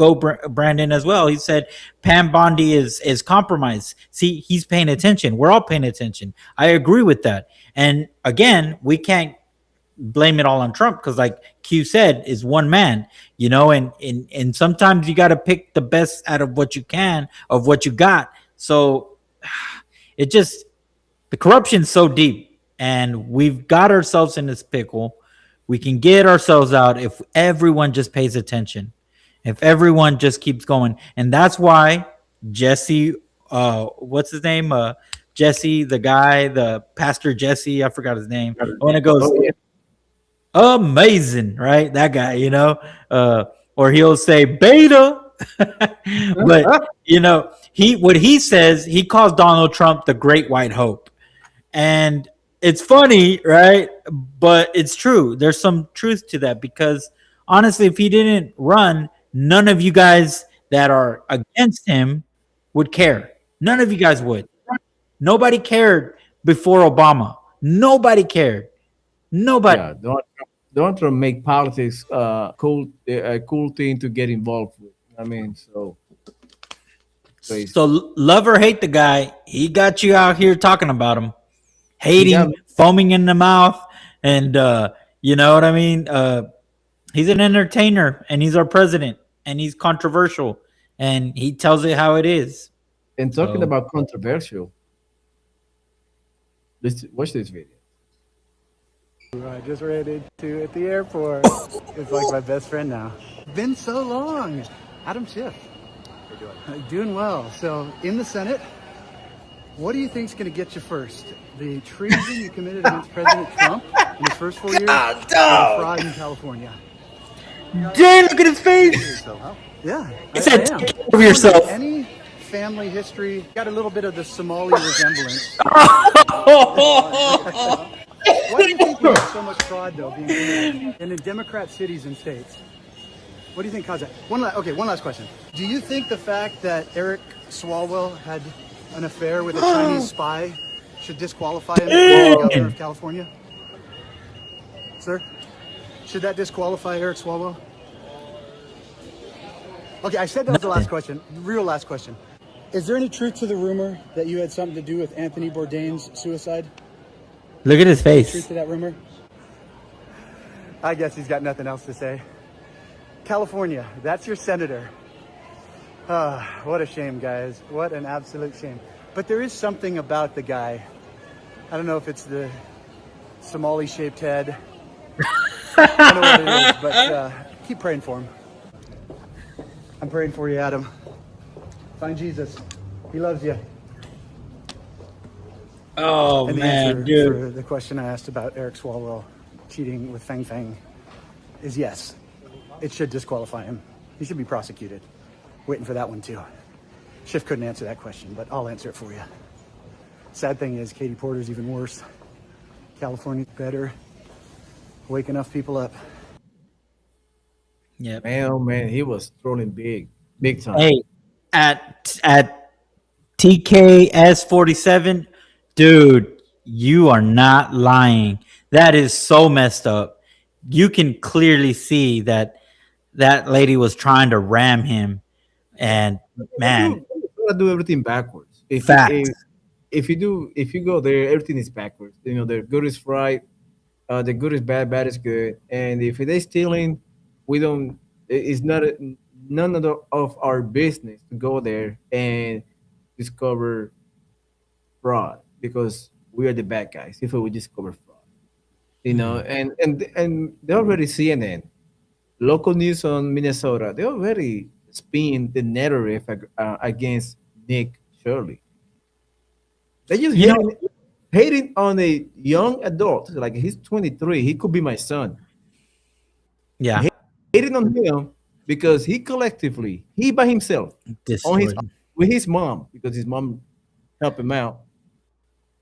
Brandon as well. He said Pam Bondi is compromised. See, he's paying attention. We're all paying attention. I agree with that. And again, we can't blame it all on Trump because, like Q said, is one man. And sometimes you got to pick the best out of what you can, of what you got. So it just the corruption's so deep, and we've got ourselves in this pickle. We can get ourselves out if everyone just pays attention, if everyone just keeps going. And that's why Jesse, what's his name? Jesse, the guy, the pastor Jesse, I forgot his name. When it goes Oh, yeah. amazing, right? That guy, or he'll say beta. But what he says, he calls Donald Trump the great white hope. And it's funny, right? But it's true. There's some truth to that, because honestly, if he didn't run, none of you guys that are against him would care. None of you guys would. Nobody cared before Obama. Nobody cared. Nobody. Yeah, don't try to make politics cool, a cool thing to get involved with. I mean, so crazy. So love or hate the guy, he got you out here talking about him, He got hating, me. foaming in the mouth, and you know what I mean. He's an entertainer, and he's our president, and he's controversial, and he tells it how it is. And talking So about controversial, let's watch this video. I just ran into at the airport. It's like my best friend now. Been so long. Adam Schiff. Doing well. So, in the Senate, what do you think is going to get you first? The treason you committed against President Trump in his first 4 years, or the fraud in California? Jay, look at his face. Yeah, He said, I am. take care of yourself. Any family history got a little bit of the Somali resemblance. Why do you think we have so much fraud, though, being committed in the Democrat cities and states? What do you think caused that? One last question. Do you think the fact that Eric Swalwell had an affair with a Chinese spy should disqualify him as governor of California? Sir? Should that disqualify Eric Swalwell? Okay, I said that was the last question. Real last question. Is there any truth to the rumor that you had something to do with Anthony Bourdain's suicide? Look at his Truth face. to that rumor? I guess he's got nothing else to say. California, that's your senator. What a shame, guys. What an absolute shame. But there is something about the guy. I don't know if it's the Somali-shaped head. I don't know what it is, but keep praying for him. I'm praying for you, Adam. Find Jesus. He loves you. Oh, And the man, answer dude. for the question I asked about Eric Swalwell cheating with Fang Fang is yes. It should disqualify him. He should be prosecuted. Waiting for that one too. Schiff couldn't answer that question, but I'll answer it for you. Sad thing is, Katie Porter's even worse. California's better. Wake enough people up. Yep. Man, oh man, he was trolling big time. Hey, at TKS 47, dude, you are not lying. That is so messed up. You can clearly see that lady was trying to ram him, and man, You gotta do everything backwards. Facts. If you go there, everything is backwards. You know, the good is right, the good is bad, bad is good. And if they stealing, we don't. It's not none of our business to go there and discover fraud because we are the bad guys. If we discover fraud, you know, and they already CNN, local news on Minnesota, they already spin the narrative against Nick Shirley. They just You know- hating on a young adult, like he's 23. He could be my son. yeah, Hating on him because he by himself on his destroyed. with his mom because his mom helped him out.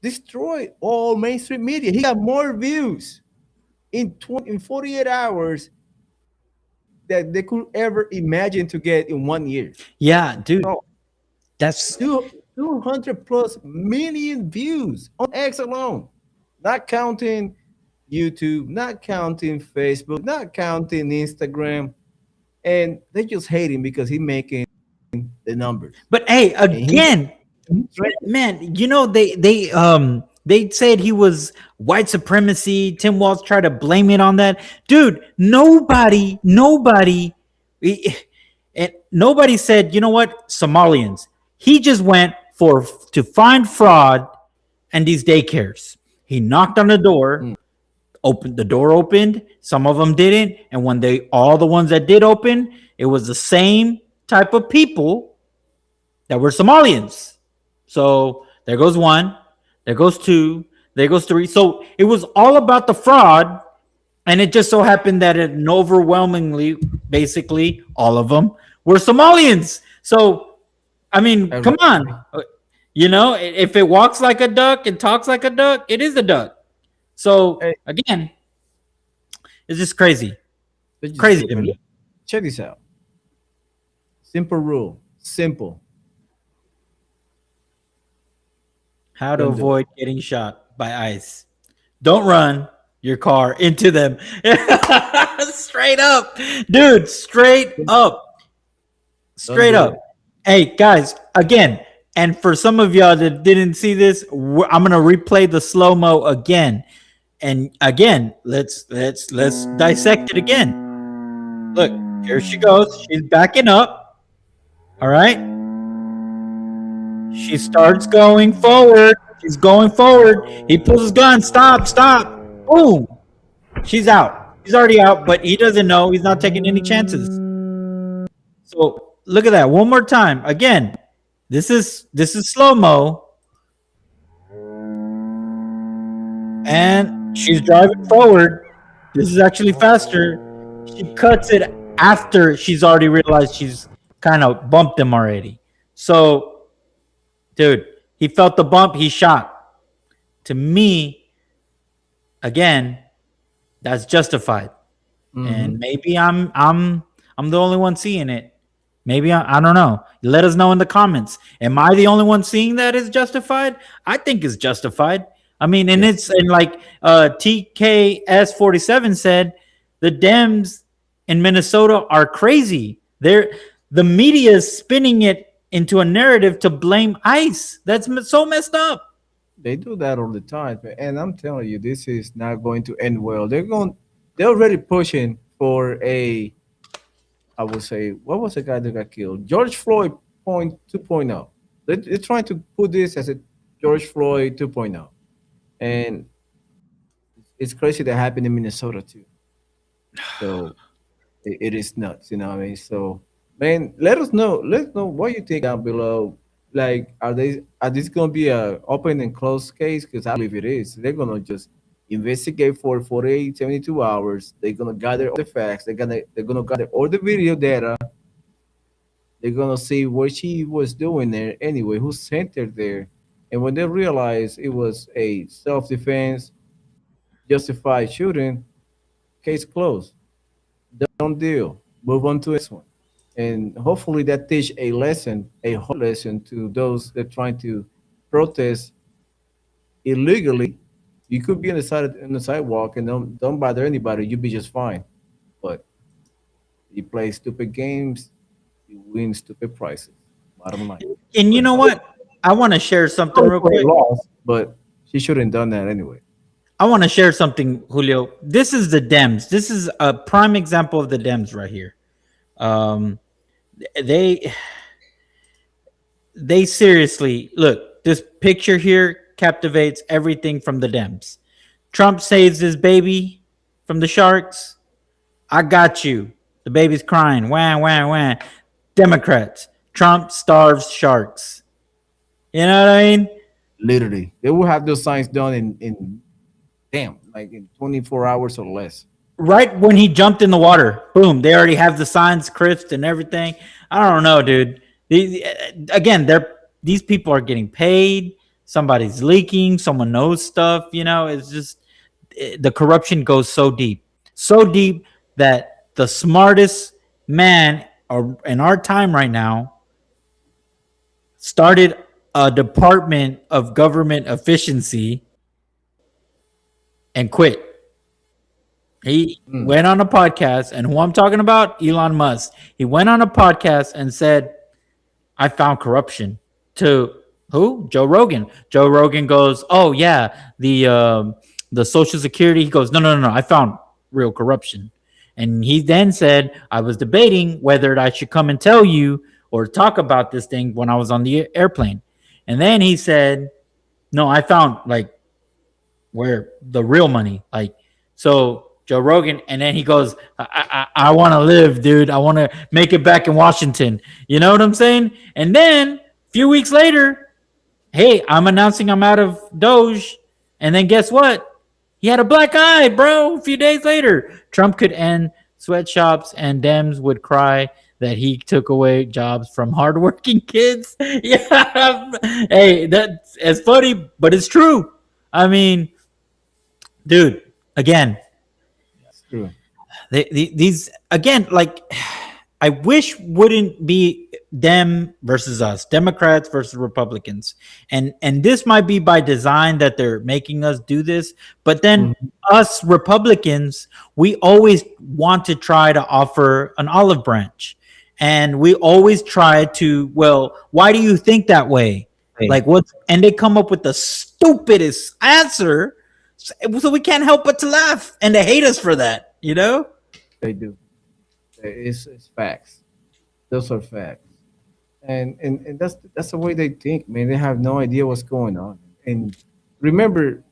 Destroyed all mainstream media. He got more views in 48 hours that they could ever imagine to get in 1 year. Yeah, dude, So, that's 200 plus million views on X alone, not counting YouTube, not counting Facebook, not counting Instagram, and they just hate him because he's making the numbers. But hey, And he- again, man, you know they said he was white supremacy. Tim Walz tried to blame it on that. Dude, nobody said, you know what, Somalians. He just went to find fraud and these daycares. He knocked on the door, opened the door opened, some of them didn't, and when all the ones that did open, it was the same type of people that were Somalians. So there goes one, there goes two, there goes three. So it was all about the fraud, and it just so happened that it overwhelmingly, basically, all of them were Somalians. So, I mean, come on. You know, if it walks like a duck and talks like a duck, it is a duck. So, again, it's just crazy. They just Crazy do to it. me. Check this out. Simple rule. Simple. How to Don't do it. avoid getting shot by ICE. Don't run your car into them. Straight up. Dude, straight up. Straight do up. it. Hey, guys, again, and for some of y'all that didn't see this, I'm going to replay the slow-mo again. And again, let's dissect it again. Look, here she goes. She's backing up. All right? She starts going forward. She's going forward. He pulls his gun. Stop. Boom. She's out. He's already out, but he doesn't know. He's not taking any chances. So look at that one more time. Again, this is slow mo, and she's driving forward. This is actually faster. She cuts it after she's already realized she's kind of bumped him already. So, dude, he felt the bump. He shot. To me, again, that's justified. Mm-hmm. And maybe I'm the only one seeing it. Maybe I don't know. Let us know in the comments. Am I the only one seeing that is justified? I think it's justified. I mean, and Yes. it's and like TKS47 said, the Dems in Minnesota are crazy. The media is spinning it into a narrative to blame ICE. That's so messed up. They do that all the time, and I'm telling you, this is not going to end well. They're already pushing for a, I would say, what was the guy that got killed? George Floyd point 2.0. They're trying to put this as a George Floyd 2.0, and it's crazy that happened in Minnesota too. So it is nuts, you know what I mean? So, man, let us know. Let us know what you think down below. Like, are this gonna be a open and closed case? Because I believe it is. They're gonna just investigate for 48, 72 hours. They're gonna gather all the facts. They're gonna gather all the video data. They're gonna see what she was doing there anyway, who sent her there. And when they realize it was a self-defense, justified shooting, case closed. Done deal. Move on to the next one. And hopefully that teach a lesson, a hard lesson to those that trying to protest illegally. You could be on the sidewalk and don't bother anybody. You'll be just fine. But you play stupid games, you win stupid prices. Bottom line. And you But know what? I want to share something sorry real for a quick. loss, but she shouldn't done that anyway. I want to share something, Julio. This is the Dems. This is a prime example of the Dems right here. Um, they they seriously look. This picture here captivates everything from the Dems. Trump saves his baby from the sharks. I got you. The baby's crying. Wah wah wah. Democrats. Trump starves sharks. You know what I mean? Literally. They will have those signs done in damn, like in 24 hours or less. Right when he jumped in the water, boom, they already have the signs crisped and everything. I don't know, dude. Again, these people are getting paid. Somebody's leaking. Someone knows stuff. You know, it's just the corruption goes so deep that the smartest man in our time right now started a department of government efficiency and quit. He Mm. went on a podcast, and who I'm talking about, Elon Musk. He went on a podcast and said, "I found corruption." To who? Joe Rogan. Joe Rogan goes, "Oh yeah, the Social Security." He goes, "No, no, no, no. I found real corruption." And he then said, "I was debating whether I should come and tell you or talk about this thing when I was on the airplane." And then he said, "No, I found like where the real money, like so." Joe Rogan, and then he goes, I want to live, dude. I want to make it back in Washington. You know what I'm saying?" And then a few weeks later, hey, I'm announcing I'm out of Doge. And then guess what? He had a black eye, bro. A few days later, Trump could end sweatshops, and Dems would cry that he took away jobs from hardworking kids. Yeah, hey, that's it's funny, but it's true. I mean, dude, again, It's true. these again, like I wish wouldn't be them versus us, Democrats versus Republicans, and this might be by design that they're making us do this. But then Mhm. us Republicans, we always want to try to offer an olive branch, and we always try to. Well, why do you think that way? Hey, Like what? And they come up with the stupidest answer, so we can't help but to laugh and to hate us for that. You know? they do. It's facts. Those are facts. And that's the way they think, man. They have no idea what's going on. And remember,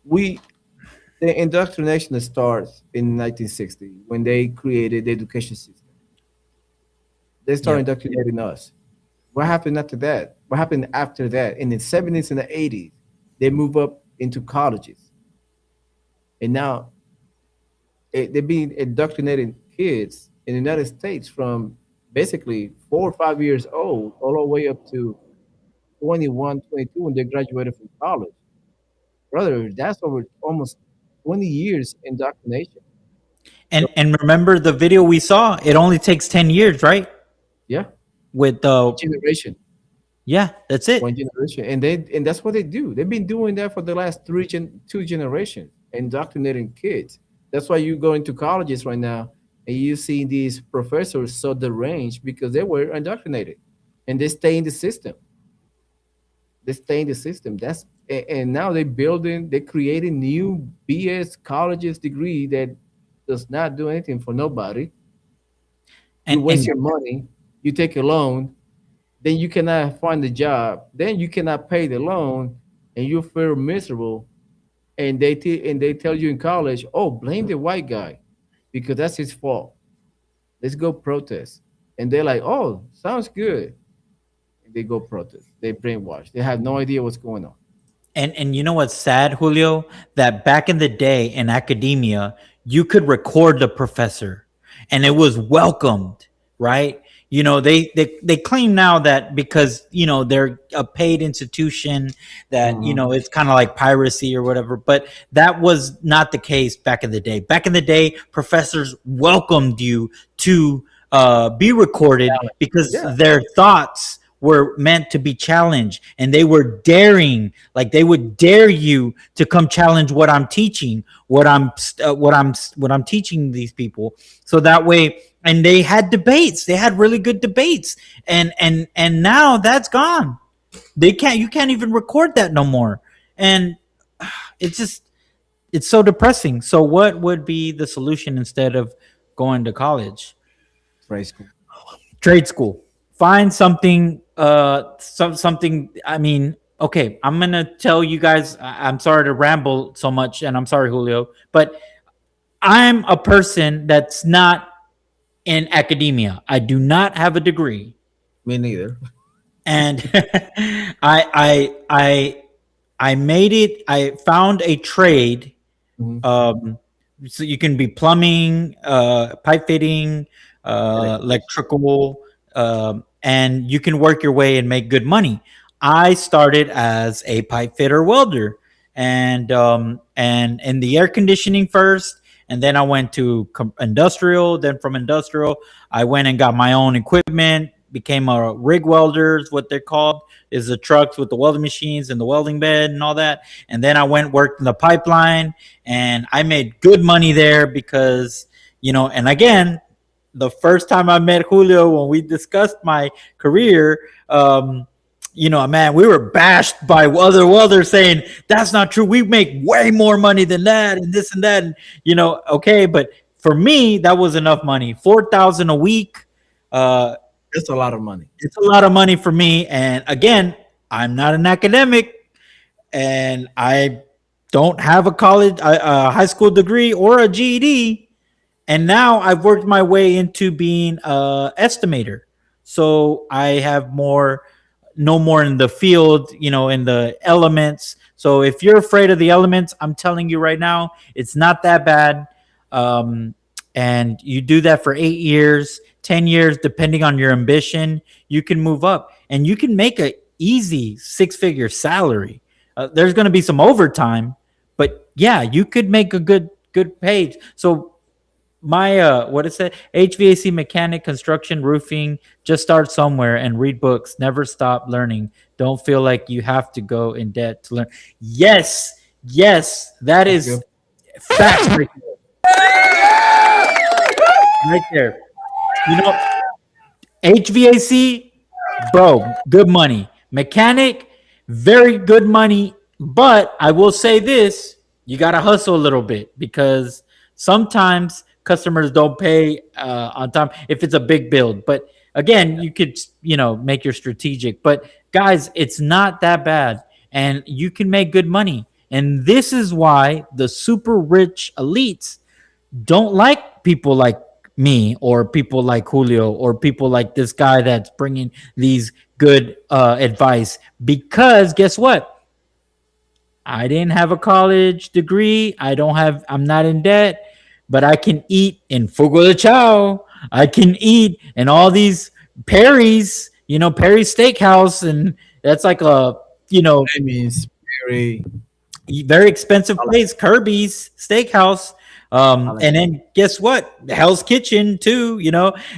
we the indoctrination starts in 1960 when they created the education system. They start Yep. indoctrinating us. What happened after that? What happened after that? In the 70s and the 80s, they move up into colleges. And now they're being indoctrinating kids in the United States from basically 4 or 5 years old all the way up to 21, 22 when they graduated from college. Brother, that's over almost 20 years indoctrination. So, And remember the video we saw, it only takes 10 years, right? yeah, With generation. yeah, that's One it. generation, and that's what they do. They've been doing that for the last two generations, indoctrinating kids. That's why you go into colleges right now and you see these professors so deranged because they were indoctrinated, and they stay in the system. They stay in the system. And now they're creating new BS colleges degree that does not do anything for nobody. You waste And your money. You take a loan, then you cannot find a job, then you cannot pay the loan, and you feel miserable. And they tell you in college, oh, blame the white guy because that's his fault. Let's go protest. And they're like, oh, sounds good. And they go protest. They brainwash. They have no idea what's going on. and you know what's sad, Julio? That back in the day in academia, you could record the professor, and it was welcomed, right? You know, they claim now that because they're a paid institution, that Mhm. it's kind of like piracy or whatever. But that was not the case back in the day. Back in the day, professors welcomed you to be recorded because Yeah, their thoughts were meant to be challenged, and they were daring, like they would dare you to come challenge what I'm teaching, what I'm teaching these people. So that way, and they had debates, they had really good debates, and now that's gone. You can't even record that no more. And it's just, it's so depressing. So what would be the solution instead of going to college? trade school. Trade school. Find something, something. I mean, okay, I'm gonna tell you guys, I'm sorry to ramble so much, and I'm sorry, Julio, but I'm a person that's not in academia. I do not have a degree. Me neither. And I I made it. I found a trade. Mhm. Um, so you can be plumbing, pipe fitting, Electrician. electrical, and you can work your way and make good money. I started as a pipe fitter welder, and in the air conditioning first, and then I went to industrial. Then from industrial, I went and got my own equipment. Became a rig welder, is what they're called. Is the trucks with the welding machines and the welding bed and all that. And then I went worked in the pipeline, and I made good money there because, and again, the first time I met Julio, when we discussed my career, man, we were bashed by other welders saying that's not true. We make way more money than that, and this and that, and okay, but for me, that was enough money. 4,000 a week. Uh, That's a lot of money. it's a lot of money for me. And again, I'm not an academic, and I don't have a a high school degree or a GED. And now I've worked my way into being a estimator. So I have no more in the field, in the elements. So if you're afraid of the elements, I'm telling you right now, it's not that bad. Um, and you do that for 8 years, 10 years, depending on your ambition, you can move up and you can make a easy 6-figure salary. There's going to be some overtime, but yeah, you could make a good pay. So my what is it, HVAC mechanic, construction, roofing, just start somewhere and read books. Never stop learning. Don't feel like you have to go in debt to learn. Yes, that That's is good. facts right there. You know, HVAC, bro, good money. Mechanic, very good money. But I will say this, you got to hustle a little bit because sometimes customers don't pay on time if it's a big build. But again, you could, make your strategic. But guys, it's not that bad. And you can make good money. And this is why the super rich elites don't like people like me or people like Julio or people like this guy that's bringing these good advice, because guess what? I didn't have a college degree. I'm not in debt, but I can eat in Fogo de Chao. I can eat in all these Perry's, Perry's Steakhouse. And that's like a, you know, I mean, it's very. very expensive I like, place, Kirby's Steakhouse. I like And then guess what? Hell's Kitchen too,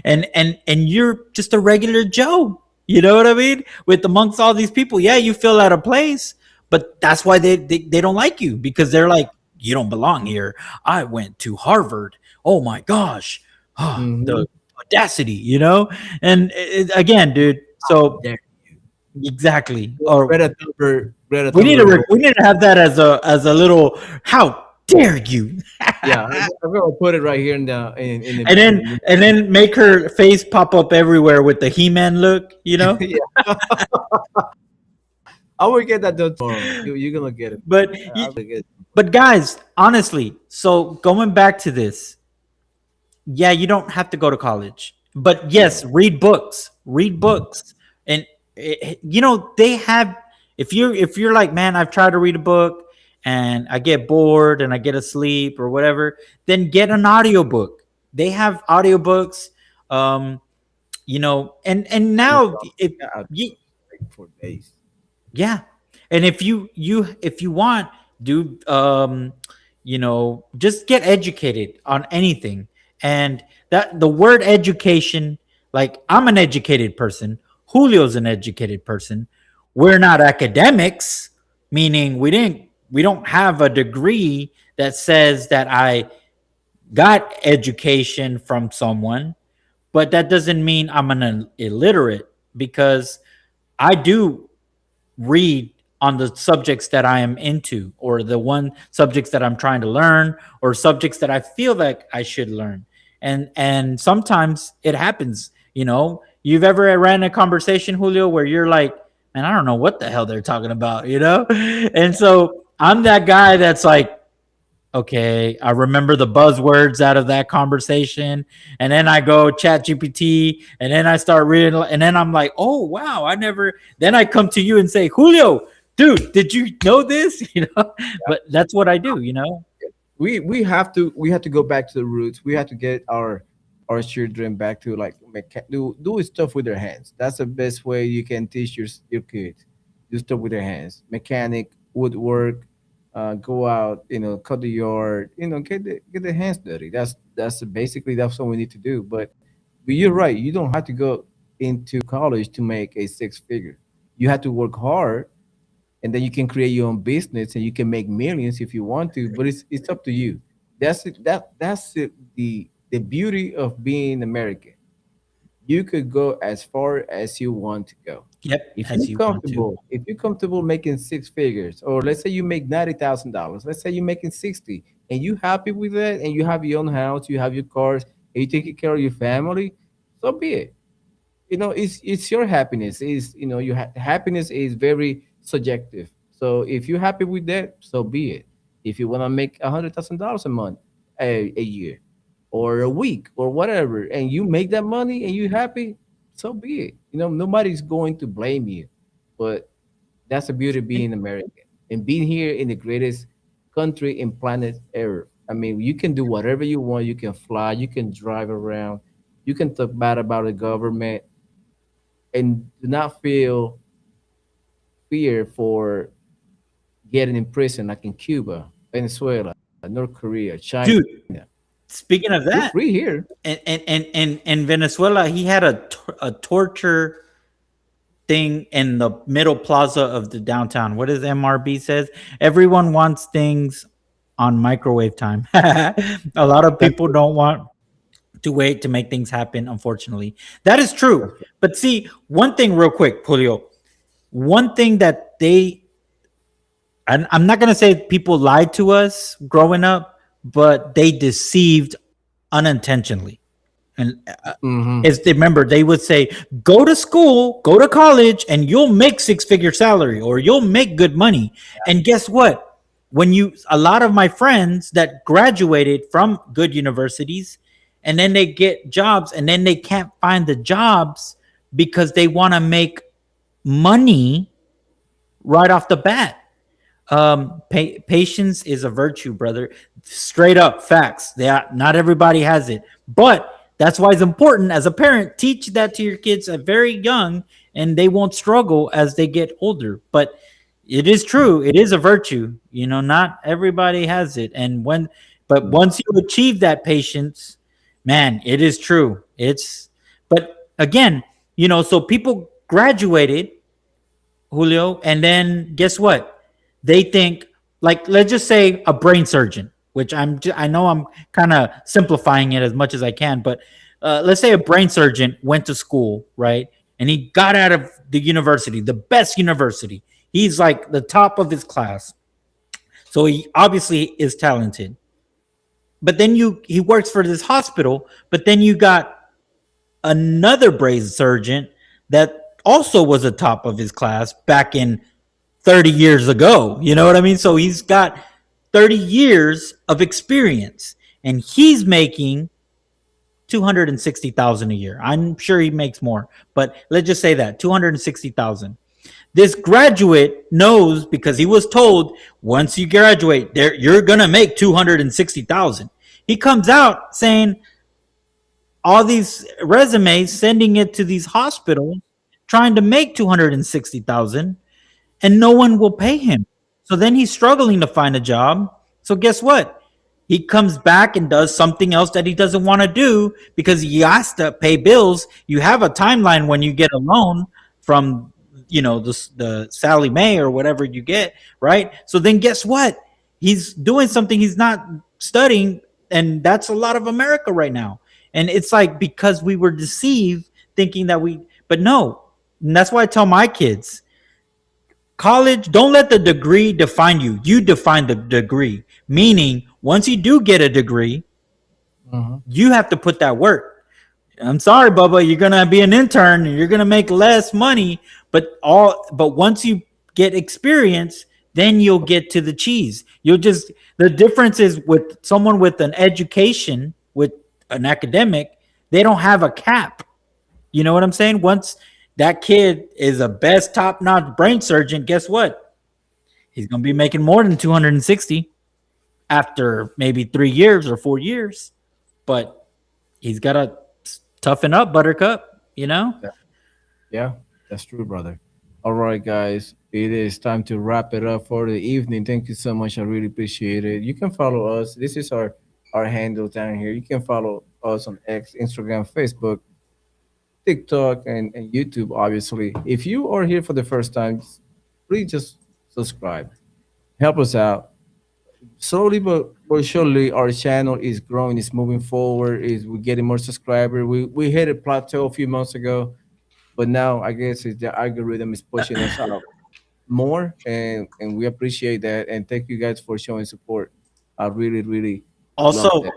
and you're just a regular Joe. You know what I mean? With amongst all these people, yeah, you feel out of place, but that's why they don't like you, because they're like, you don't belong here. I went to Harvard. Oh my gosh, mhm. the audacity. And again, dude. So There. exactly, or Greta we need Thunberg. to have that as a little. How dare you? Yeah, I'm gonna put it right here in the in the. and then In and then make her face pop up everywhere with the He-Man look. the yeah, I will get that done tomorrow. You're gonna get it. But I'm gonna get it. but guys, honestly, so going back to this, yeah, you don't have to go to college, but yes, read books, and they have. If you're like, man, I've tried to read a book and I get bored and I get asleep or whatever, then get an audiobook. They have audiobooks, and You know, now if yeah, I'll you, like 4 days. yeah. And if you want, do just get educated on anything. And that the word education, like, I'm an educated person, Julio's an educated person. We're not academics, meaning we don't have a degree that says that I got education from someone, but that doesn't mean I'm an illiterate, because I do read on the subjects that I am into, or the one subjects that I'm trying to learn, or subjects that I feel like I should learn. And sometimes it happens, You've ever ran a conversation, Julio, where you're like, man, I don't know what the hell they're talking about? And so I'm that guy that's like, okay, I remember the buzzwords out of that conversation, and then I go chat GPT, and then I start reading, and then I'm like, oh wow, then I come to you and say, Julio, dude, did you know this? But that's what I do. We have to go back to the roots. We have to get our children back to like do stuff with their hands. That's the best way you can teach your kids. Do stuff with their hands. Mechanic, woodwork, go out, cut the yard, get the hands dirty. That's basically that's what we need to do. But you're right. You don't have to go into college to make a six figure. You have to work hard, and then you can create your own business and you can make millions if you want to. But it's up to you. That's the beauty of being American. You could go as far as you want to go. Yep, If as you're you want to. comfortable, if you're comfortable making six figures, or let's say you make $90,000, let's say you're making 60, and you happy with that, and you have your own house, you have your cars, and you taking care of your family, so be it. It's your happiness. Is your happiness is very subjective. So if you're happy with that, so be it. If you want to make $100,000 a month, a year, or a week, or whatever, and you make that money and you happy, so be it. Nobody's going to blame you. But that's the beauty of being American and being here in the greatest country in planet Earth. I mean, you can do whatever you want. You can fly, you can drive around, you can talk bad about the government, and do not feel fear for getting in prison like in Cuba, Venezuela, North Korea, China. Dude, speaking of You're that, free here. and Venezuela, he had a torture thing in the middle plaza of the downtown. What does MRB says? Everyone wants things on microwave time. A lot of people don't want to wait to make things happen, unfortunately. That is true. But see, one thing real quick, Julio. One thing that I'm not going to say people lied to us growing up, but they deceived unintentionally. And Hmm. as they remember, they would say, go to school, go to college, and you'll make six-figure salary, or you'll make good money. And guess what? A lot of my friends that graduated from good universities, and then they get jobs, and then they can't find the jobs because they want to make money right off the bat. Patience is a virtue, brother. Straight up facts. Not everybody has it, but that's why it's important as a parent. Teach that to your kids at very young, and they won't struggle as they get older. But it is true. It is a virtue. Not everybody has it, but once you achieve that patience, man, it is true. But again, so people graduated, Julio, and then guess what? They think, like, let's just say a brain surgeon, which I know I'm kind of simplifying it as much as I can, but let's say a brain surgeon went to school, right? And he got out of the university, the best university. He's like the top of his class. So he obviously is talented. But then he works for this hospital, but then you got another brain surgeon that also was a top of his class back in 30 years ago. You know what I mean? So he's got 30 years of experience, and he's making 260,000 a year. I'm sure he makes more, but let's just say that 260,000. This graduate knows, because he was told, once you graduate, you're gonna make 260,000. He comes out saying all these resumes, sending it to these hospitals, trying to make 260,000, and no one will pay him. So then he's struggling to find a job. So guess what? He comes back and does something else that he doesn't want to do because he has to pay bills. You have a timeline when you get a loan from, the Sally Mae or whatever you get, right? So then guess what? He's doing something he's not studying, and that's a lot of America right now. And it's like, because we were deceived thinking but no. And that's why I tell my kids, college, don't let the degree define you. You define the degree. Meaning, once you do get a degree, you have to put that work. I'm sorry, Bubba, you're gonna be an intern and you're gonna make less money, but once you get experience, then you'll get to the cheese. The difference is with someone with an education, with an academic, they don't have a cap. You know what I'm saying? Once that kid is a best top-notch brain surgeon, guess what? He's going to be making more than 260 after maybe 3 years or 4 years. But he's got to toughen up, Buttercup, Yeah, that's true, brother. All right, guys, it is time to wrap it up for the evening. Thank you so much. I really appreciate it. You can follow us. This is our handle down here. You can follow us on X, Instagram, Facebook, TikTok, and YouTube, obviously. If you are here for the first time, please just subscribe. Help us out. Slowly but surely, our channel is growing, it's moving forward, is we're getting more subscribers. We hit a plateau a few months ago, but now I guess it's the algorithm is pushing us out more, and we appreciate that. And thank you guys for showing support. I really, really love Also, that.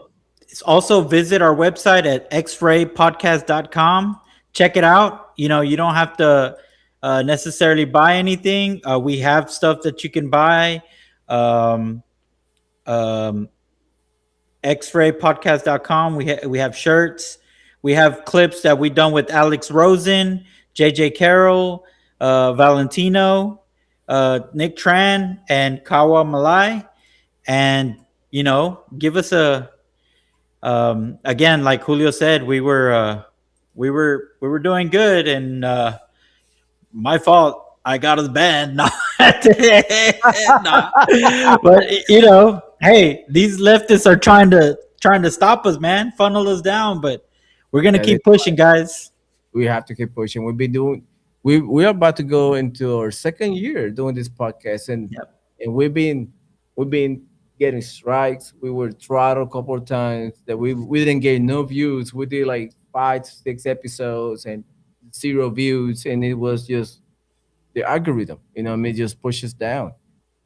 also visit our website at xraypodcast.com. Check it out. You don't have to necessarily buy anything. We have stuff that you can buy. Um, um, xraypodcast.com. We have shirts. We have clips that we done with Alex Rosen, JJ Carroll, Valentino, Nick Tran, and Kawa Malai. And give us a again, like Julio said, we were doing good, and my fault. I got us banned. No. Nah. But hey, these leftists are trying to stop us, man, funnel us down. But we're gonna Yeah, keep pushing, guys. we have to keep pushing. We are about to go into our second year doing this podcast, Yep. and we've been getting strikes. We were throttled a couple of times that we didn't get no views. We did like 5 6 episodes and 0 views, and it was just the algorithm, what I mean, just pushes down.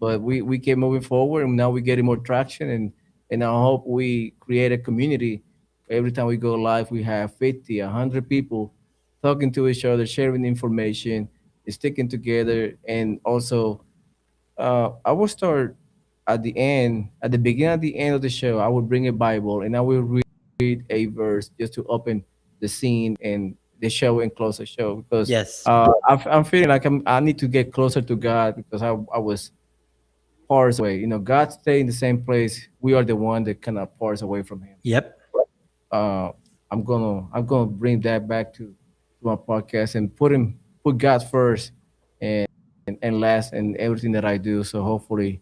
But we keep moving forward, and now we're getting more traction, and I hope we create a community. Every time we go live, we have 50, 100 people talking to each other, sharing information, sticking together, and also I will start at the beginning, at the end of the show. I will bring a Bible, and I will read read a verse just to open the scene and the show and close the show because Yes. I'm feeling like I need to get closer to God because I was parts away. You know, God stay in the same place. We are the one that kind of parts away from Him. Yep. uh, I'm gonna bring that back to my podcast and put God first and last in everything that I do. So hopefully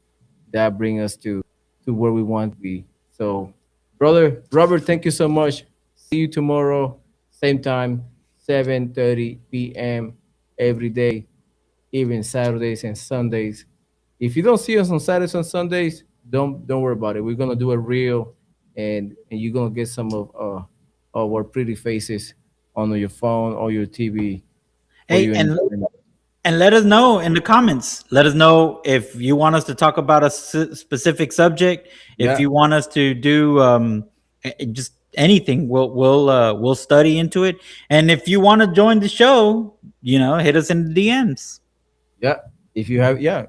that bring us to where we want to be. So, brother Robert, thank you so much. See you tomorrow, same time, 7:30 p.m. every day, even Saturdays and Sundays. If you don't see us on Saturdays and Sundays, don't worry about it. We're gonna do a reel, and you're gonna get some of our pretty faces on your phone or your TV for Hey, your enjoyment. and let us know in the comments. Let us know if you want us to talk about a specific subject. If Yeah, you want us to do just anything, we'll study into it. And if you want to join the show, hit us in the DMs. yeah. If you have, yeah,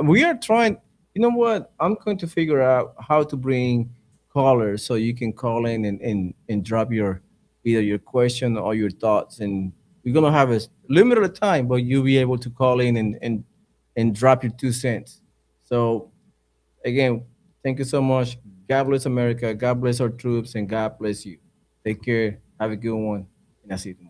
we are trying. You know what? I'm going to figure out how to bring callers so you can call in and drop your either your question or your thoughts. And we're gonna have a limited time, but you'll be able to call in and drop your 2 cents. So again, thank you so much. God bless America. God bless our troops, and God bless you. Take care. Have a good one, and I'll see you tomorrow.